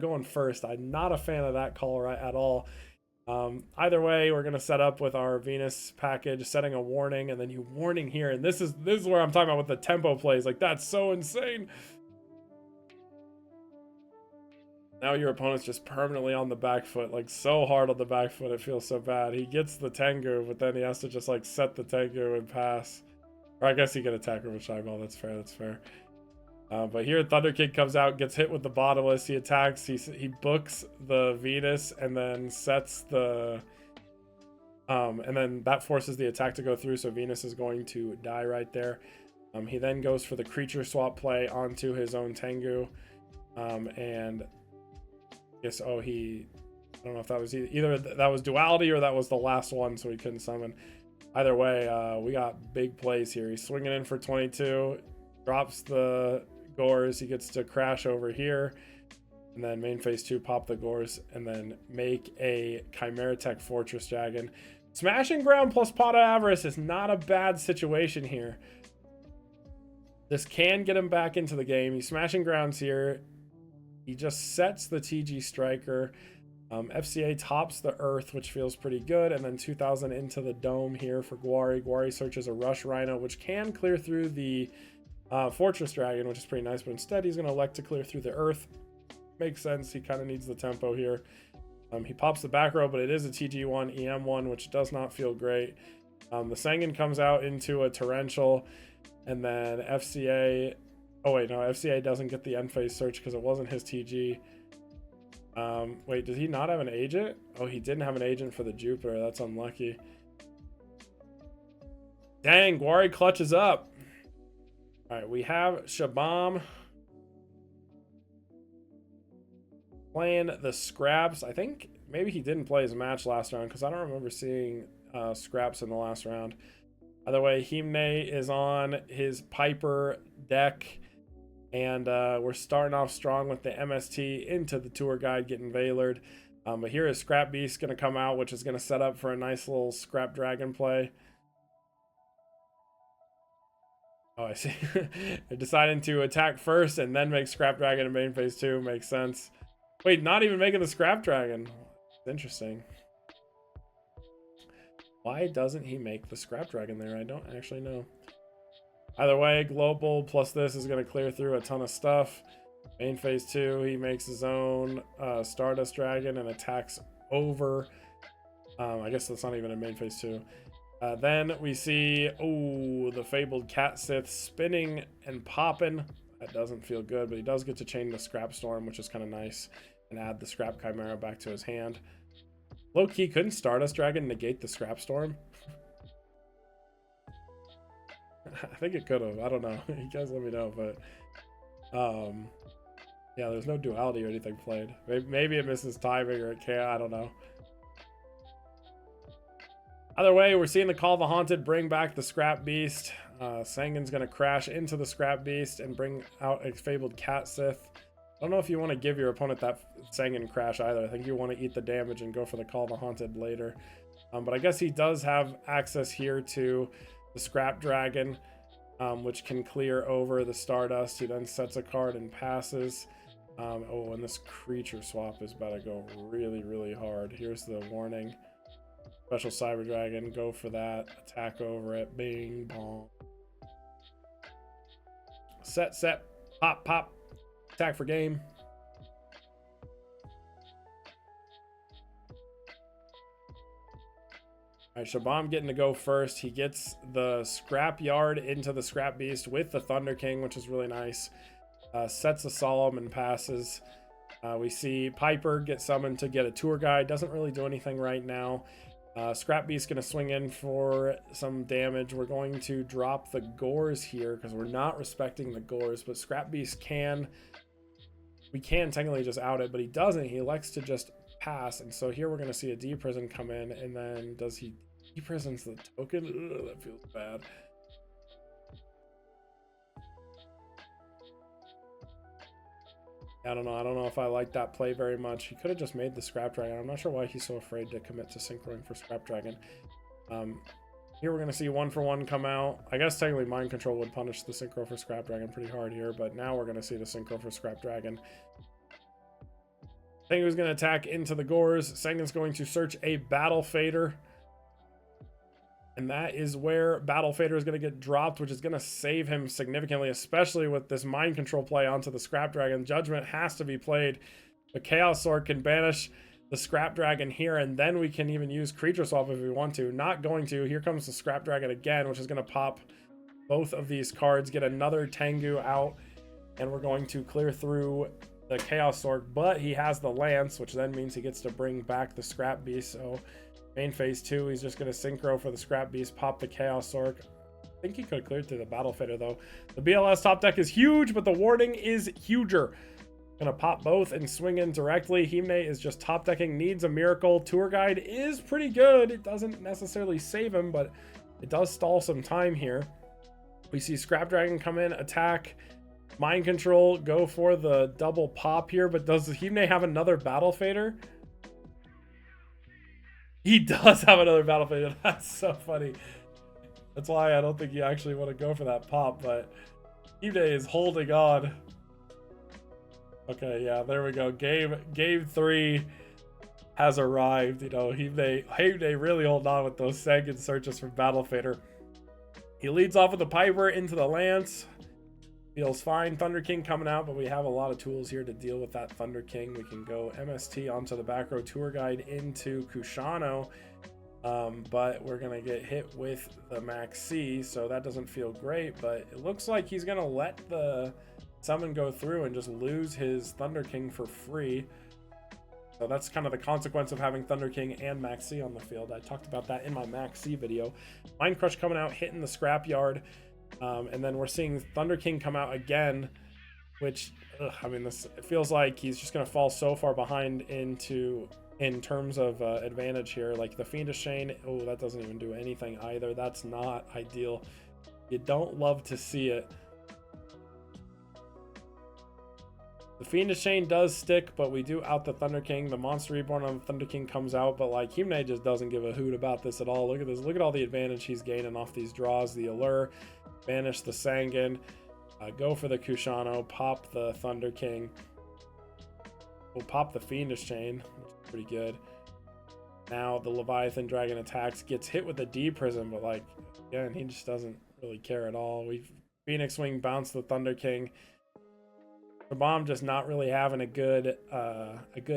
Speaker 1: going first. I'm not a fan of that call at all. Either way, we're going to set up with our Venus package, setting a warning, and then you warning here. And this is where I'm talking about with the tempo plays. Like, that's so insane. Now your opponent's just permanently on the back foot, like so hard on the back foot, it feels so bad. He gets the Tengu, but then he has to just like set the Tengu and pass. Or I guess he can attack her with Shy Ball. That's fair, that's fair. But here Thunder King comes out, gets hit with the bottomless. He attacks, he books the Venus, and then sets the... and then that forces the attack to go through, so Venus is going to die right there. He then goes for the creature swap play onto his own Tengu. And... Yes, oh, I don't know if that was either that was duality or that was the last one, so he couldn't summon. Either way, we got big plays here. He's swinging in for 22, drops the Gores. He gets to crash over here, and then main phase 2, pop the Gores, and then make a Chimera Tech Fortress Dragon. Smashing Ground plus Pot of Avarice is not a bad situation here. This can get him back into the game. He's smashing grounds here. He just sets the TG Striker. FCA tops the Earth, which feels pretty good, and then 2000 into the Dome here for Guari. Guari searches a Rush Rhino, which can clear through the Fortress Dragon, which is pretty nice, but instead he's going to elect to clear through the Earth. Makes sense. He kind of needs the tempo here. He pops the back row, but it is a TG1, EM1, which does not feel great. The Sengen comes out into a Torrential, and then FCA... Oh, wait, no, FCA doesn't get the end phase search because it wasn't his TG. Wait, did he not have an agent? Oh, he didn't have an agent for the Jupiter. That's unlucky. Dang, Guari clutches up. All right, we have Shabam playing the Scraps. I think maybe he didn't play his match last round because I don't remember seeing Scraps in the last round. Either way, Hymne is on his Piper deck. And we're starting off strong with the MST into the tour guide getting Veilered. But here is Scrap Beast going to come out, which is going to set up for a nice little Scrap Dragon play. Oh, I see. They're deciding to attack first and then make Scrap Dragon in main phase 2. Makes sense. Wait, not even making the Scrap Dragon. Interesting. Why doesn't he make the Scrap Dragon there? I don't actually know. Either way, Global plus this is going to clear through a ton of stuff. Main phase 2, he makes his own Stardust Dragon and attacks over. I guess that's not even in main phase 2. Then we see, oh, the Fabled Cat Sith spinning and popping. That doesn't feel good, but he does get to chain the Scrap Storm, which is kind of nice, and add the Scrap Chimera back to his hand. Low key, couldn't Stardust Dragon negate the Scrap Storm? I think it could have. I don't know. You guys let me know, but yeah, there's no duality or anything played. Maybe it misses timing or it can't. I don't know. Either way, we're seeing the Call of the Haunted bring back the Scrap Beast. Sangen's going to crash into the Scrap Beast and bring out a Fabled Cat Sith. I don't know if you want to give your opponent that Sangen crash either. I think you want to eat the damage and go for the Call of the Haunted later. But I guess he does have access here to the Scrap Dragon, which can clear over the Stardust. He then sets a card and passes. Oh, and this creature swap is about to go really, really hard. Here's the warning. Special Cyber Dragon, go for that. Attack over it. Bing, bong. Set, pop, pop. Attack for game. All right, Shabam getting to go first. He gets the Scrap Yard into the Scrap Beast with the Thunder King, which is really nice. Sets a Solemn and passes. We see Piper get summoned to get a tour guide. Doesn't really do anything right now. Scrap Beast going to swing in for some damage. We're going to drop the Gores here because we're not respecting the Gores, but Scrap Beast can... We can technically just out it, but he doesn't. He elects to just pass, and so here we're going to see a D-Prison come in, and then does he D-Prisons the token? Ugh, that feels bad. I don't know if I like that play very much. He could have just made the Scrap Dragon. I'm not sure why he's so afraid to commit to synchroing for Scrap Dragon. Here we're going to see 1-for-1 come out. I guess technically Mind Control would punish the synchro for Scrap Dragon pretty hard here, but now we're going to see the synchro for Scrap Dragon. Tengu's going to attack into the Gores. Sengen's going to search a Battle Fader. And that is where Battle Fader is going to get dropped, which is going to save him significantly, especially with this Mind Control play onto the Scrap Dragon. Judgment has to be played. The Chaos Sword can banish the Scrap Dragon here, and then we can even use Creature Swap if we want to. Not going to. Here comes the Scrap Dragon again, which is going to pop both of these cards, get another Tengu out, and we're going to clear through the Chaos Sword, but he has the Lance, which then means he gets to bring back the Scrap Beast. So main phase 2, he's just going to synchro for the Scrap Beast, pop the Chaos Sword. I think he could have cleared through the Battle Fader though. The BLS top deck is huge, but the warning is huger. Gonna pop both and swing in directly. Hymne is just top decking, needs a miracle. Tour Guide is pretty good. It doesn't necessarily save him, but it does stall some time here. We see Scrap Dragon come in, attack, Mind Control, go for the double pop here, but does Hymne have another Battle Fader? He does have another Battle Fader. That's so funny. That's why I don't think you actually want to go for that pop, but Hymne is holding on. Okay, yeah, there we go. Game 3. has arrived. You know, Hymne really hold on with those second searches from Battle Fader. He leads off with the Piper into the Lance. Feels fine. Thunder King coming out, but we have a lot of tools here to deal with that Thunder King. We can go MST onto the back row tour guide into Kushano, but we're going to get hit with the Max C, so that doesn't feel great, but it looks like he's going to let the summon go through and just lose his Thunder King for free. So that's kind of the consequence of having Thunder King and Max C on the field. I talked about that in my Max C video. Mind Crush coming out, hitting the scrapyard. And then we're seeing Thunder King come out again, which, I mean, it feels like he's just going to fall so far behind in terms of advantage here. Like the Fiendish Chain, oh, that doesn't even do anything either. That's not ideal. You don't love to see it. The Fiendish Chain does stick, but we do out the Thunder King. The Monster Reborn on the Thunder King comes out, but like Hymne just doesn't give a hoot about this at all. Look at this. Look at all the advantage he's gaining off these draws. The Allure, banish the Sangan, go for the Kushano, pop the Thunder King. We'll pop the Fiendish Chain, which is pretty good. Now the Leviathan Dragon attacks, gets hit with the D Prism, but like, again, he just doesn't really care at all. We Phoenix Wing bounce the Thunder King. Shabam just not really having a good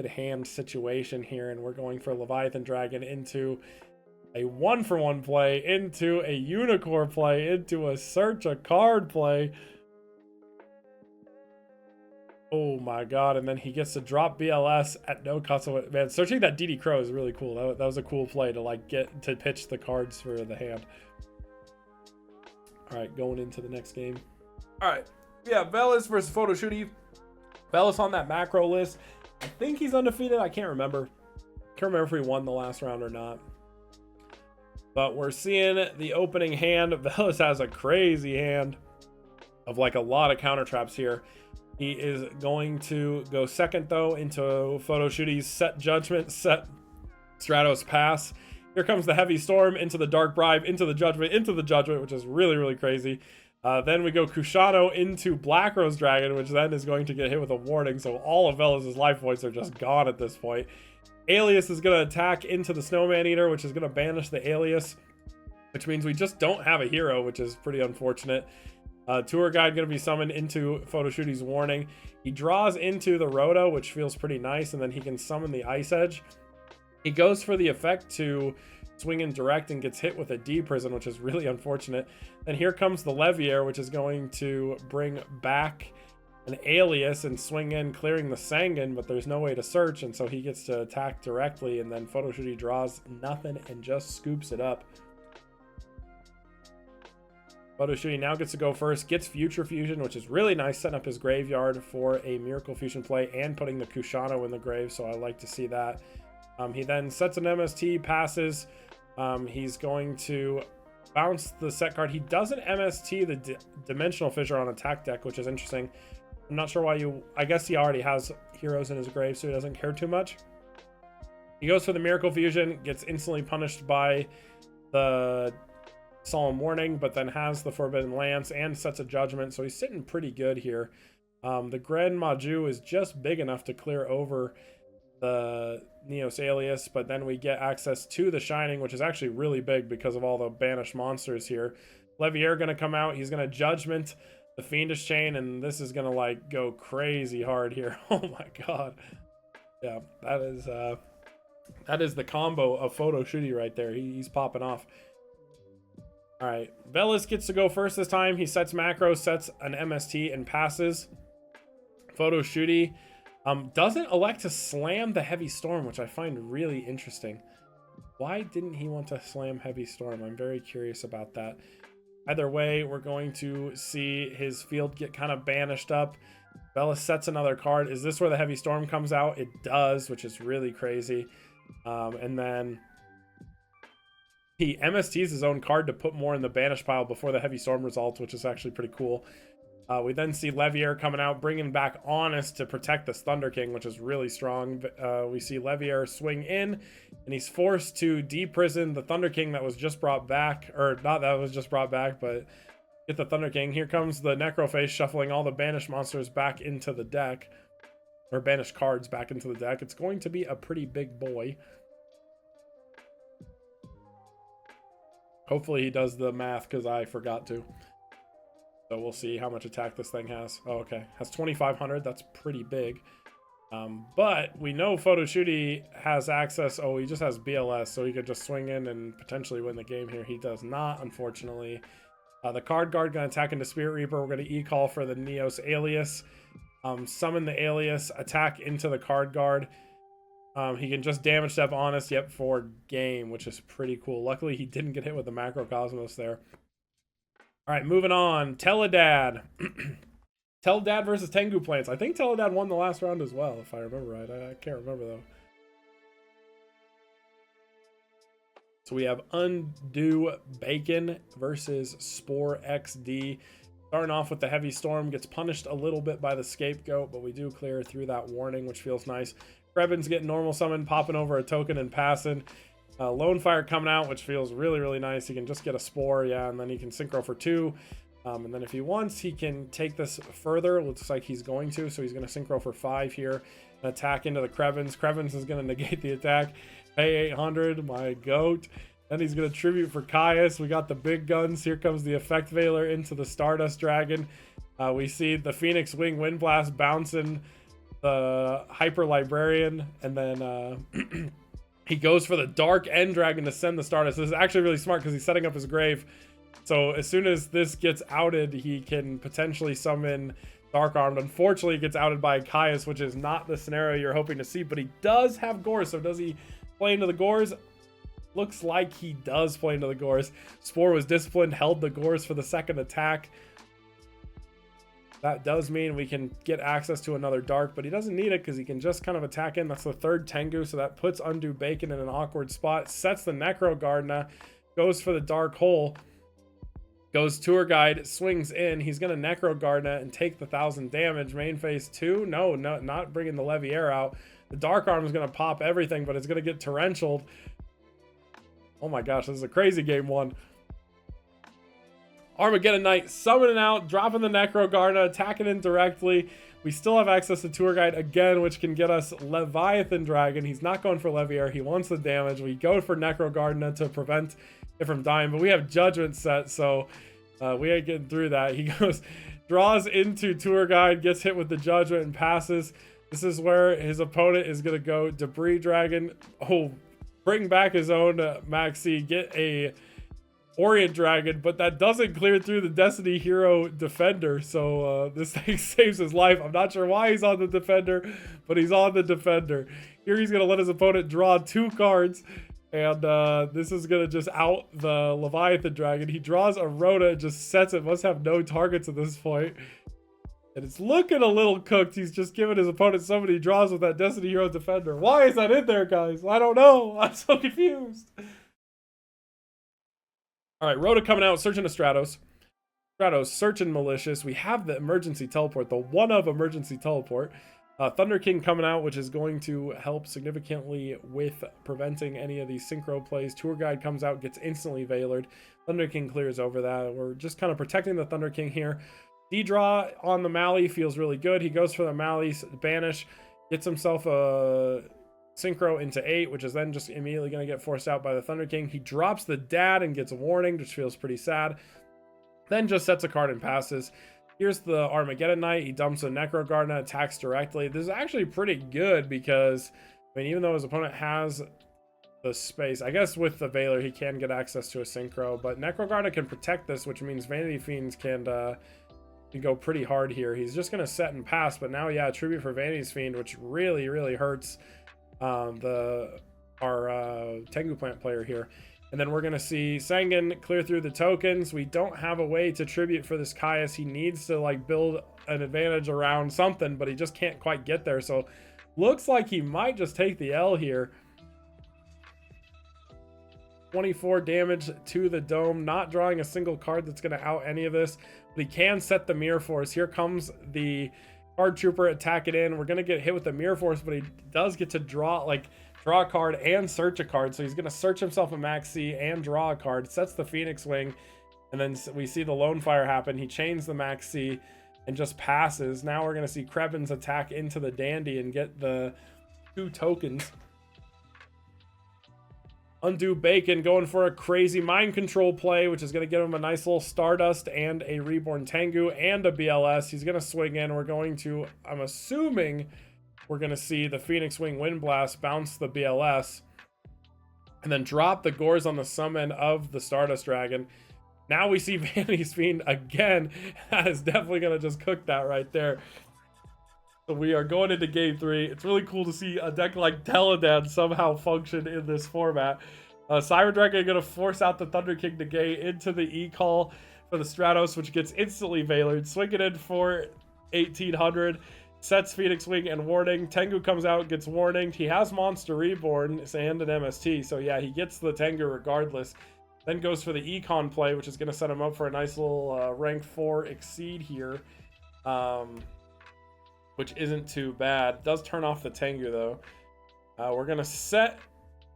Speaker 1: hand situation here, and we're going for Leviathan Dragon into a 1-for-1 play, into a Unicorn play, into a Search a Card play. Oh my god, and then he gets to drop BLS at no cost. Man, searching that DD Crow is really cool. That was a cool play to like get to pitch the cards for the hand. All right, going into the next game. All right, yeah, Velas versus Foto Shooty. Velas on that macro list. I think he's undefeated. I can't remember. Can't remember if we won the last round or not. But we're seeing the opening hand. Velas has a crazy hand of like a lot of counter traps here. He is going to go second though into Foto Shooty's set Judgment, set Stratos Pass. Here comes the Heavy Storm into the Dark Bribe, into the Judgment, which is really, really crazy. Then we go Kushano into Black Rose Dragon, which then is going to get hit with a warning. So all of Velas' life points are just gone at this point. Alias is going to attack into the Snowman Eater, which is going to banish the Alias, which means we just don't have a hero, which is pretty unfortunate. Tour Guide going to be summoned into Foto Shooty's warning. He draws into the Rhoda, which feels pretty nice, and then he can summon the Ice Edge. He goes for the effect to swing in direct and gets hit with a D Prison, which is really unfortunate. Then here comes the Leviair, which is going to bring back an Alias and swing in, clearing the Sangan, but there's no way to search, and so he gets to attack directly, and then Foto Shooty draws nothing and just scoops it up. Foto Shooty now gets to go first, gets Future Fusion, which is really nice, setting up his graveyard for a Miracle Fusion play and putting the Kushano in the grave, so I like to see that. He then sets an MST, passes. He's going to bounce the set card. He doesn't MST the Dimensional Fissure on attack deck, which is interesting. I'm not sure why I guess he already has heroes in his grave, so he doesn't care too much. He goes for the Miracle Fusion, gets instantly punished by the Solemn Warning, but then has the Forbidden Lance and sets a Judgment, so he's sitting pretty good here. The Gren Maju is just big enough to clear over the Neos Alias, but then we get access to the Shining, which is actually really big because of all the banished monsters here. Leviair going to come out. He's going to Judgment the Fiendish Chain, and this is going to like go crazy hard here. Oh my god. Yeah, that is the combo of Foto Shooty right there. He's popping off. All right, Velas gets to go first this time. He sets macro, sets an MST, and passes. Foto Shooty doesn't elect to slam the Heavy Storm, which I find really interesting. Why didn't he want to slam Heavy Storm? I'm very curious about that. Either way, we're going to see his field get kind of banished up. Velas sets another card. Is this where the Heavy Storm comes out? It does, which is really crazy. And then he MSTs his own card to put more in the banish pile before the Heavy Storm results, which is actually pretty cool. We then see Leviair coming out, bringing back Honest to protect this Thunder King, which is really strong. We see Leviair swing in, and he's forced to deprison the Thunder King that was just brought back, or not that was just brought back, but get the Thunder King. Here comes the Necroface, shuffling all the banished monsters back into the deck. or banish cards back into the deck. It's going to be a pretty big boy. Hopefully he does the math, because I forgot to. So we'll see how much attack this thing has. Oh, okay. Has 2,500. That's pretty big. But we know Foto Shooty has access. Oh, he just has BLS, so he could just swing in and potentially win the game here. He does not, unfortunately. The card guard going to attack into Spirit Reaper. We're going to E-call for the Neos Alias. Summon the Alias, attack into the card guard. He can just damage step Honest, yep, for game, which is pretty cool. Luckily, he didn't get hit with the Macrocosmos there. All right, moving on. Teledad. Teledad versus Tangu Plants. I think Teledad won the last round as well, if I remember right. I can't remember, though. So we have Undo Bacon versus Spore XD. Starting off with the Heavy Storm, gets punished a little bit by the Scapegoat, but we do clear through that warning, which feels nice. Krebin's getting normal summon, popping over a token and passing. Lone Fire coming out, which feels really, really nice. He can just get a Spore, yeah, and then he can Synchro for 2. And then if he wants, he can take this further. Looks like he's going to, so he's going to Synchro for 5 here. And attack into the Krebins. Krebins is going to negate the attack. Pay 800, my goat. Then he's going to Tribute for Caius. We got the big guns. Here comes the Effect Veiler into the Stardust Dragon. We see the Phoenix Wing Wind Blast bouncing the Hyper Librarian. And then he goes for the Dark End Dragon to send the Stardust. This is actually really smart because he's setting up his grave. So as soon as this gets outed, he can potentially summon Dark Armed. Unfortunately, it gets outed by Caius, which is not the scenario you're hoping to see. But he does have Gores, so does he play into the Gores? Looks like he does play into the Gores. Spore was disciplined, held the Gores for the second attack. That does mean we can get access to another Dark, but he doesn't need it because he can just kind of attack in. That's the third Tengu, so that puts Undo Bacon in an awkward spot. Sets the Necro Gardener, goes for the Dark Hole. Goes Tour Guide, swings in. He's going to Necro Gardener and take the 1,000 damage. Main phase 2. No, not bringing the Leviair out. The Dark Arm is going to pop everything, but it's going to get Torrentialed. Oh my gosh, this is a crazy game 1. Armageddon Knight summoning out, dropping the Necro Gardener, attacking in directly. We still have access to Tour Guide again, which can get us Leviathan Dragon. He's not going for Leviair. He wants the damage. We go for Necro Gardener to prevent it from dying, but we have Judgment set, so we ain't getting through that. He goes, draws into Tour Guide, gets hit with the Judgment and passes. This is where his opponent is going to go Debris Dragon. Oh, bring back his own Maxi, get a Orient Dragon, but that doesn't clear through the Destiny Hero Defender, so this thing saves his life. I'm not sure why he's on the Defender, but he's on the Defender. Here he's going to let his opponent draw 2 cards. And this is going to just out the Leviathan Dragon. He draws a Rhoda and just sets it. Must have no targets at this point. And it's looking a little cooked. He's just giving his opponent so many draws with that Destiny Hero Defender. Why is that in there, guys? I don't know. I'm so confused. All right, Rhoda coming out, searching to Stratos. Stratos, searching Malicious. We have the Emergency Teleport, the one-of Emergency Teleport. Thunder King coming out, which is going to help significantly with preventing any of these synchro plays. Tour Guide comes out, gets instantly Veilered. Thunder King clears over that. We're just kind of protecting the Thunder King here. D-Draw on the Mally feels really good. He goes for the Mally, Banish, gets himself a Synchro into 8, which is then just immediately going to get forced out by the Thunder King. He drops the Dad and gets a warning, which feels pretty sad. Then just sets a card and passes. Here's the Armageddon Knight. He dumps a Necro Gardener, attacks directly. This is actually pretty good because, I mean, even though his opponent has the space, I guess with the Veiler, he can get access to a Synchro, but Necro Gardener can protect this, which means Vanity Fiends can go pretty hard here. He's just going to set and pass, but now, yeah, Tribute for Vanity's Fiend, which really, really hurts our Tengu Plant player here. And then we're going to see Sangan clear through the tokens. We don't have a way to Tribute for this Caius. He needs to like build an advantage around something, but he just can't quite get there. So looks like he might just take the L here. 24 damage to the dome, not drawing a single card that's going to out any of this, but he can set the Mirror Force. Here comes the Card Trooper, attack it in. We're going to get hit with the Mirror Force, but he does get to draw a card and search a card. So he's going to search himself a Maxi and draw a card. Sets the Phoenix Wing, and then we see the Lone Fire happen. He chains the Maxi and just passes. Now we're going to see Krebin's attack into the Dandy and get the 2 tokens. Undo Bacon going for a crazy mind control play, which is going to give him a nice little Stardust and a Reborn Tengu and a BLS. He's going to swing in. We're going to, I'm assuming, we're going to see the Phoenix Wing Wind Blast bounce the BLS and then drop the Gores on the summon of the Stardust Dragon. Now we see Vanity's Fiend again. That is definitely going to just cook that right there. So we are going into game 3. It's really cool to see a deck like Teledan somehow function in this format. Siren Dragon going to force out the Thunder King to Gay into the E-Call for the Stratos, which gets instantly Veilered. Swing it in for 1800. Sets Phoenix Wing and Warning. Tengu comes out, gets Warning. He has Monster Reborn and an MST. So yeah, he gets the Tengu regardless. Then goes for the Econ play, which is going to set him up for a nice little rank 4 Exceed here. Which isn't too bad. Does turn off the Tengu though. We're gonna set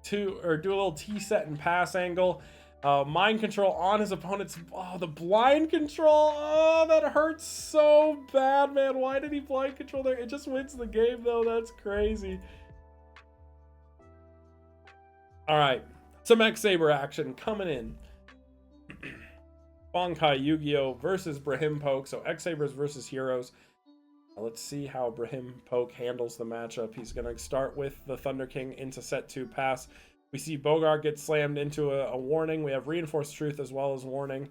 Speaker 1: to, or do a little T-set and pass angle. Mind control on his opponent's, oh, the blind control. Oh, that hurts so bad, man. Why did he blind control there? It just wins the game though. That's crazy. All right, some X-Saber action coming in. Bonkai Yu-Gi-Oh versus Brahim Pooke. So X-Sabers versus Heroes. Let's see how Brahim Pooke handles the matchup. He's going to start with the Thunder King into set 2 pass. We see Bogart get slammed into a Warning. We have Reinforced Truth as well as Warning.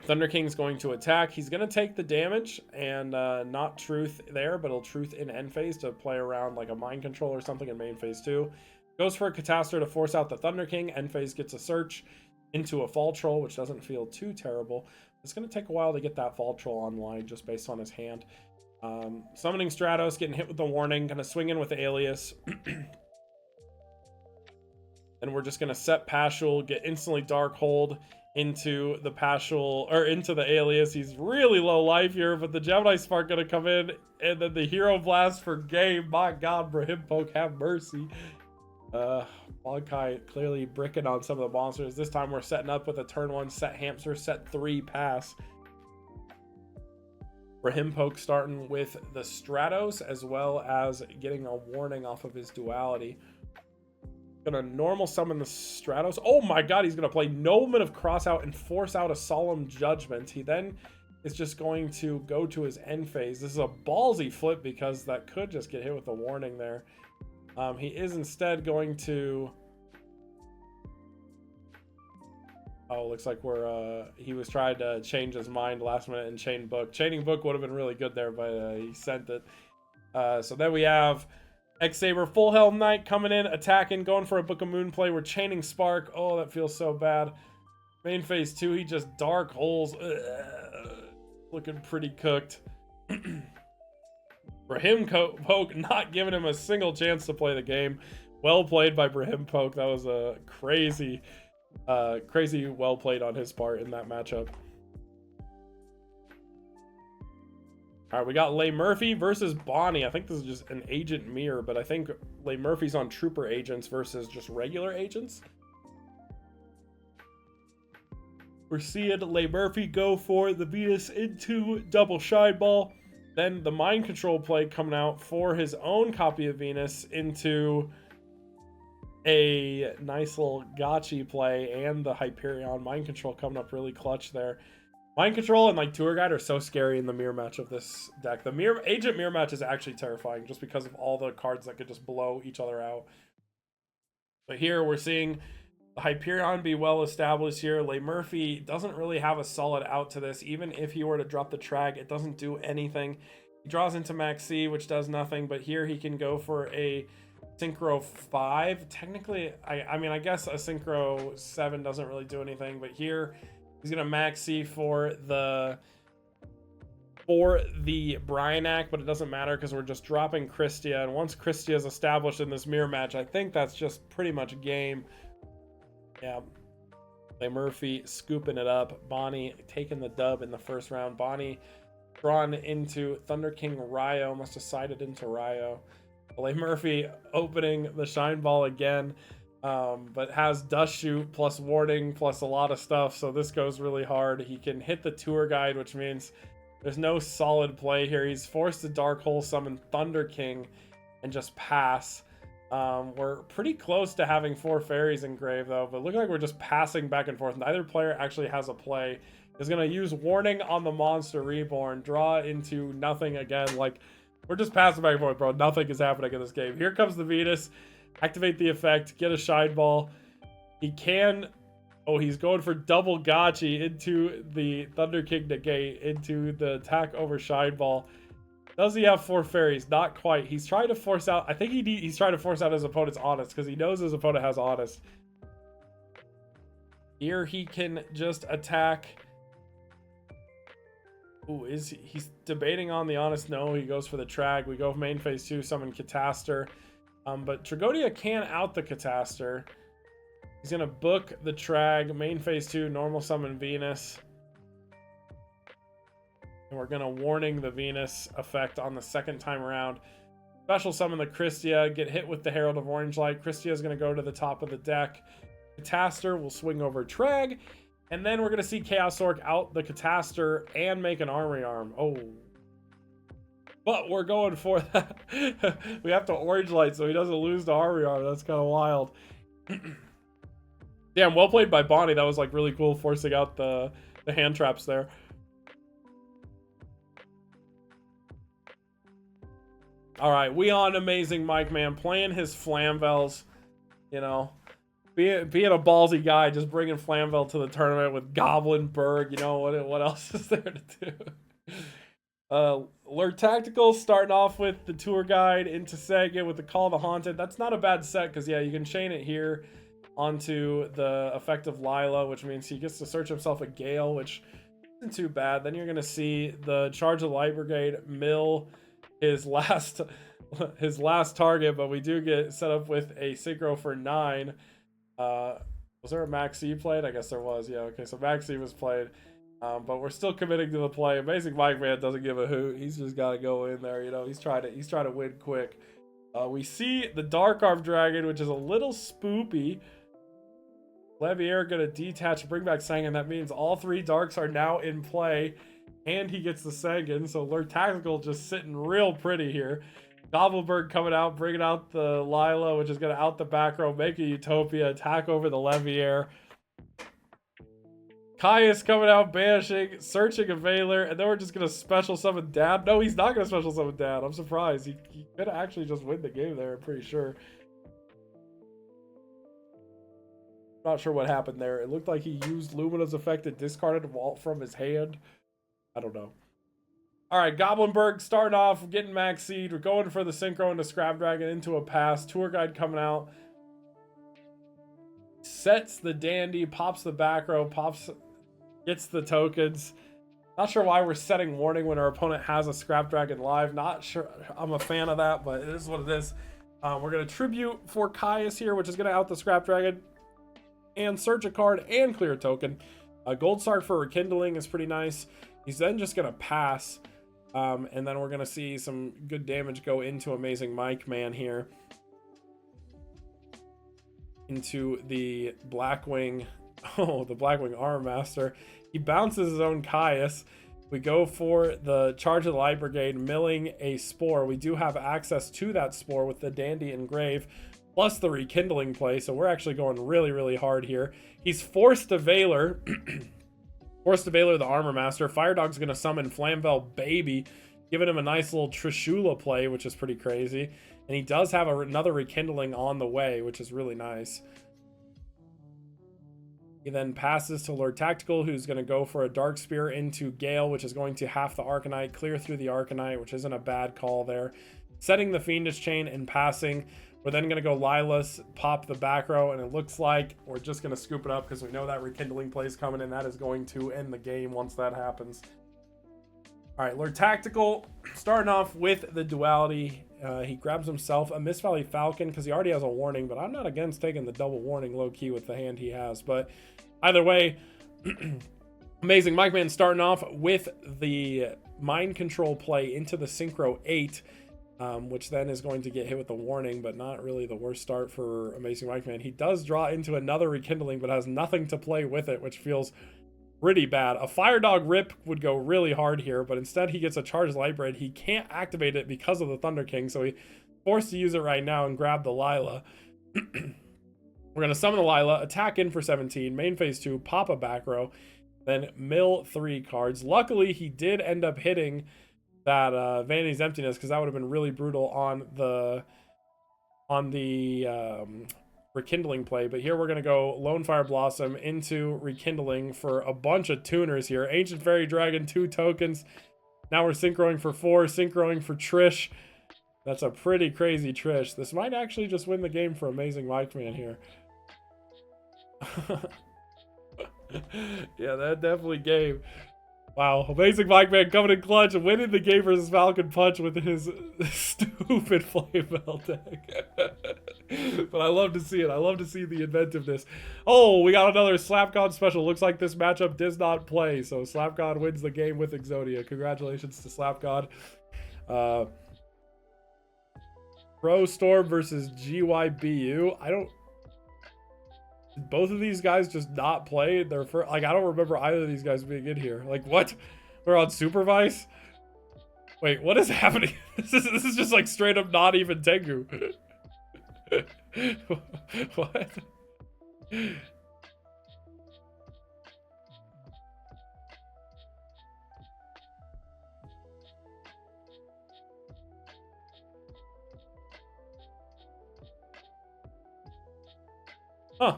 Speaker 1: Thunder King's going to attack. He's going to take the damage and not Truth there, but he'll Truth in end phase to play around like a Mind Control or something in main phase 2. Goes for a Catastor to force out the Thunder King. End phase gets a Search into a Fall Troll, which doesn't feel too terrible. It's going to take a while to get that Fall Troll online just based on his hand. Summoning Stratos, getting hit with the Warning. Going to swing in with the Alias. And we're just going to set Pashul, get instantly Dark Hold into the Pashul, or into the Alias. He's really low life here, but the Gemini Spark going to come in. And then the Hero Blast for game. My God, Brahim Pooke, have mercy. Bonkai clearly bricking on some of the monsters. This time we're setting up with a turn 1 set Hamster, set 3 pass. Brahim Pooke starting with the Stratos as well as getting a Warning off of his Duality. Gonna normal summon the Stratos. Oh my God, he's gonna play Nobleman of Crossout and force out a Solemn Judgment. He then is just going to go to his end phase. This is a ballsy flip because that could just get hit with a Warning there. He is instead going to... Oh, looks like we're... he was trying to change his mind last minute and chain Book. Chaining Book would have been really good there, but he sent it. So then we have X-Saber Full Helm Knight coming in, attacking, going for a Book of Moon play. We're chaining Spark. Oh, that feels so bad. Main phase 2, he just Dark Holes. Looking pretty cooked. Brahim Pooke not giving him a single chance to play the game. Well played by Brahim Pooke. That was a crazy well played on his part in that matchup. All right, we got Leigh Murphy versus Bonnie. I think this is just an agent mirror, but I think Leigh Murphy's on Trooper agents versus just regular agents. We're seeing Leigh Murphy go for the Venus into double Shine Ball. Then the Mind Control play coming out for his own copy of Venus into a nice little Gotchi play, and the Hyperion. Mind Control coming up really clutch there. Mind Control and like Tour Guide are so scary in the mirror match of this deck. The Agent mirror match is actually terrifying just because of all the cards that could just blow each other out. But here we're seeing the Hyperion be well established here. Leigh Murphy doesn't really have a solid out to this. Even if he were to drop the Trag, it doesn't do anything. He draws into Max C, which does nothing, but here he can go for a Synchro 5. Technically, I mean, I guess a Synchro 7 doesn't really do anything, but here he's going to Max C for the Bryanak, but it doesn't matter because we're just dropping Christia, and once Christia is established in this mirror match, I think that's just pretty much game. Yeah, Leigh Murphy scooping it up. Bonnie taking the dub in the first round. Bonnie drawn into Thunder King Ryo. Must have sided into Ryo. Leigh Murphy opening the Shine Ball again, but has Dust Shoot plus Warding plus a lot of stuff. So this goes really hard. He can hit the Tour Guide, which means There's no solid play here. He's forced to Dark Hole summon Thunder King and just pass. We're pretty close to having 4 fairies in grave though, but looking like we're just passing back and forth. Neither player actually has a play. Is going to use Warning on the Monster Reborn, draw into nothing again. Like, we're just passing back and forth, bro. Nothing is happening in this game. Here comes the Venus. Activate the effect, get a Shine Ball. He can... Oh, he's going for double Gotchi into the Thunder King negate, into the attack over Shine Ball. Does he have 4 fairies? Not quite. He's trying to force out... I think he's trying to force out his opponent's Honest, because he knows his opponent has Honest. Here he can just attack... Ooh, he's debating on the Honest? No, he goes for the Trag. We go main phase 2, summon Catastor. But Tragonia can out the Catastor. He's going to book the Trag, main phase 2, normal summon Venus. And we're going to Warning the Venus effect on the second time around. Special summon the Christia, get hit with the Herald of Orange Light. Christia is going to go to the top of the deck. Catastor will swing over Trag. And then we're going to see Chaos Orc out the Catastor and make an Armory Arm. Oh. But we're going for that. We have to Orange Light so he doesn't lose the Armory Arm. That's kind of wild. Damn, well played by Bonai. That was like really cool, forcing out the hand traps there. All right, we on Amazing Mike, man, playing his Flamvels, you know, being a ballsy guy, just bringing Flamvel to the tournament with Goblin Berg. You know what else is there to do? Lure Tactical starting off with the Tour Guide into Sagan with the Call of the Haunted. That's not a bad set because yeah, you can chain it here onto the effect of Lila, which means he gets to search himself a Gale, which isn't too bad. Then you're going to see the Charge of the Light Brigade mill his last target, but we do get set up with a Synchro for 9. Was there a Maxi played? I guess there was. Yeah, okay, so Maxi was played. But we're still committing to the play. Amazing Mike, man, doesn't give a hoot. He's just got to go in there, you know. He's trying to win quick. We see the Dark Arm Dragon, which is a little spoopy. Levier gonna detach and bring back Sangan. That means all 3 darks are now in play, and he gets the Sangan. So Lure Tactical just sitting real pretty here. Goblinberg coming out, bringing out the Lila, which is gonna out the back row, make a Utopia, attack over the Levier. Caius coming out, banishing, searching a Veiler, and then we're just gonna special summon Dad. No, he's not gonna special summon Dad. I'm surprised. He could actually just win the game there, I'm pretty sure. Not sure what happened there. It looked like he used Lumina's effect and discarded Vault from his hand. I don't know. Alright, Goblinberg starting off, getting max seed. We're going for the Synchro into Scrap Dragon into a pass. Tour Guide coming out. Sets the Dandy, pops the back row, gets the tokens. Not sure why we're setting Warning when our opponent has a Scrap Dragon live. Not sure I'm a fan of that, but it is what it is. We're going to Tribute for Caius here, which is going to out the Scrap Dragon and search a card and clear a token. A Gold Star for Rekindling is pretty nice. He's then just going to pass. And then we're going to see some good damage go into Amazing Mike Man here. Into the Blackwing. Oh, the Blackwing Armor Master. He bounces his own Caius. We go for the Charge of the Light Brigade, milling a Spore. We do have access to that Spore with the Dandy Engrave, plus the Rekindling play, so we're actually going really, really hard here. He's forced to Veiler. Forced to Veiler the Armor Master. Fire Dog's going to summon Flamvel Baby, giving him a nice little Trishula play, which is pretty crazy. And he does have another Rekindling on the way, which is really nice. He then passes to Lure Tactical, who's going to go for a Dark Spear into Gale, which is going to half the Arcanite, clear through the Arcanite, which isn't a bad call there. Setting the Fiendish Chain and passing. We're then going to go Lilas, pop the back row, and it looks like we're just going to scoop it up because we know that Rekindling play is coming, and that is going to end the game once that happens. All right, Lure Tactical, starting off with the Duality. He grabs himself a Mist Valley Falcon because he already has a Warning, but I'm not against taking the double Warning low-key with the hand he has. But either way, Amazing Mike Man starting off with the Mind Control play into the Synchro 8. Which then is going to get hit with the Warning, but not really the worst start for Amazing Mike Man. He does draw into another Rekindling, but has nothing to play with it, which feels pretty bad. A Fire Dog Rip would go really hard here, but instead he gets a Charged Light Braid. He can't activate it because of the Thunder King, so he's forced to use it right now and grab the Lila. We're going to summon the Lila, attack in for 17, main phase 2, pop a back row, then mill 3 cards. Luckily, he did end up hitting that Vanity's Emptiness, because that would have been really brutal on the Rekindling play. But here we're going to go Lone Fire Blossom into Rekindling for a bunch of tuners here. Ancient Fairy Dragon, 2 tokens. Now we're synchroing for 4, synchroing for Trish. That's a pretty crazy Trish. This might actually just win the game for Amazing Mike Man here. Yeah, that definitely game. Wow, Amazing Mike Man coming in clutch and winning the game versus Falcon Punch with his stupid Flame Bell deck. But I love to see it. I love to see the inventiveness. Oh, we got another SlapGod special. Looks like this matchup does not play, so SlapGod wins the game with Exodia. Congratulations to SlapGod. Pro Storm versus GYBU. Did both of these guys just not play their first? Like, I don't remember either of these guys being in here. Like, what? We're on Supervise? Wait, what is happening? This is just like straight up not even Tengu. What? Huh.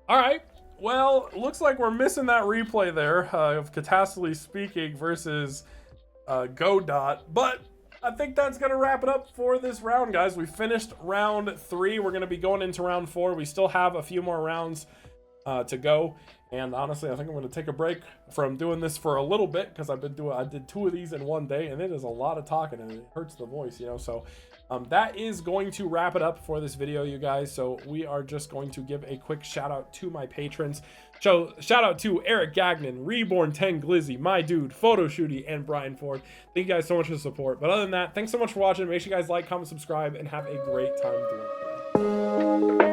Speaker 1: All right. Well, looks like we're missing that replay there of Catastrophe Speaking versus Godot. But I think that's going to wrap it up for this round, guys. We finished round 3. We're going to be going into round 4. We still have a few more rounds to go. And honestly, I think I'm going to take a break from doing this for a little bit, because I did 2 of these in one day, and it is a lot of talking and it hurts the voice, you know. So that is going to wrap it up for this video, you guys. So we are just going to give a quick shout out to my patrons. So shout out to Eric Gagnon, Reborn 10 Glizzy, My Dude, Foto Shooty, and Brian Ford. Thank you guys so much for the support. But other than that, thanks so much for watching. Make sure you guys like, comment, subscribe, and have a great time doing it.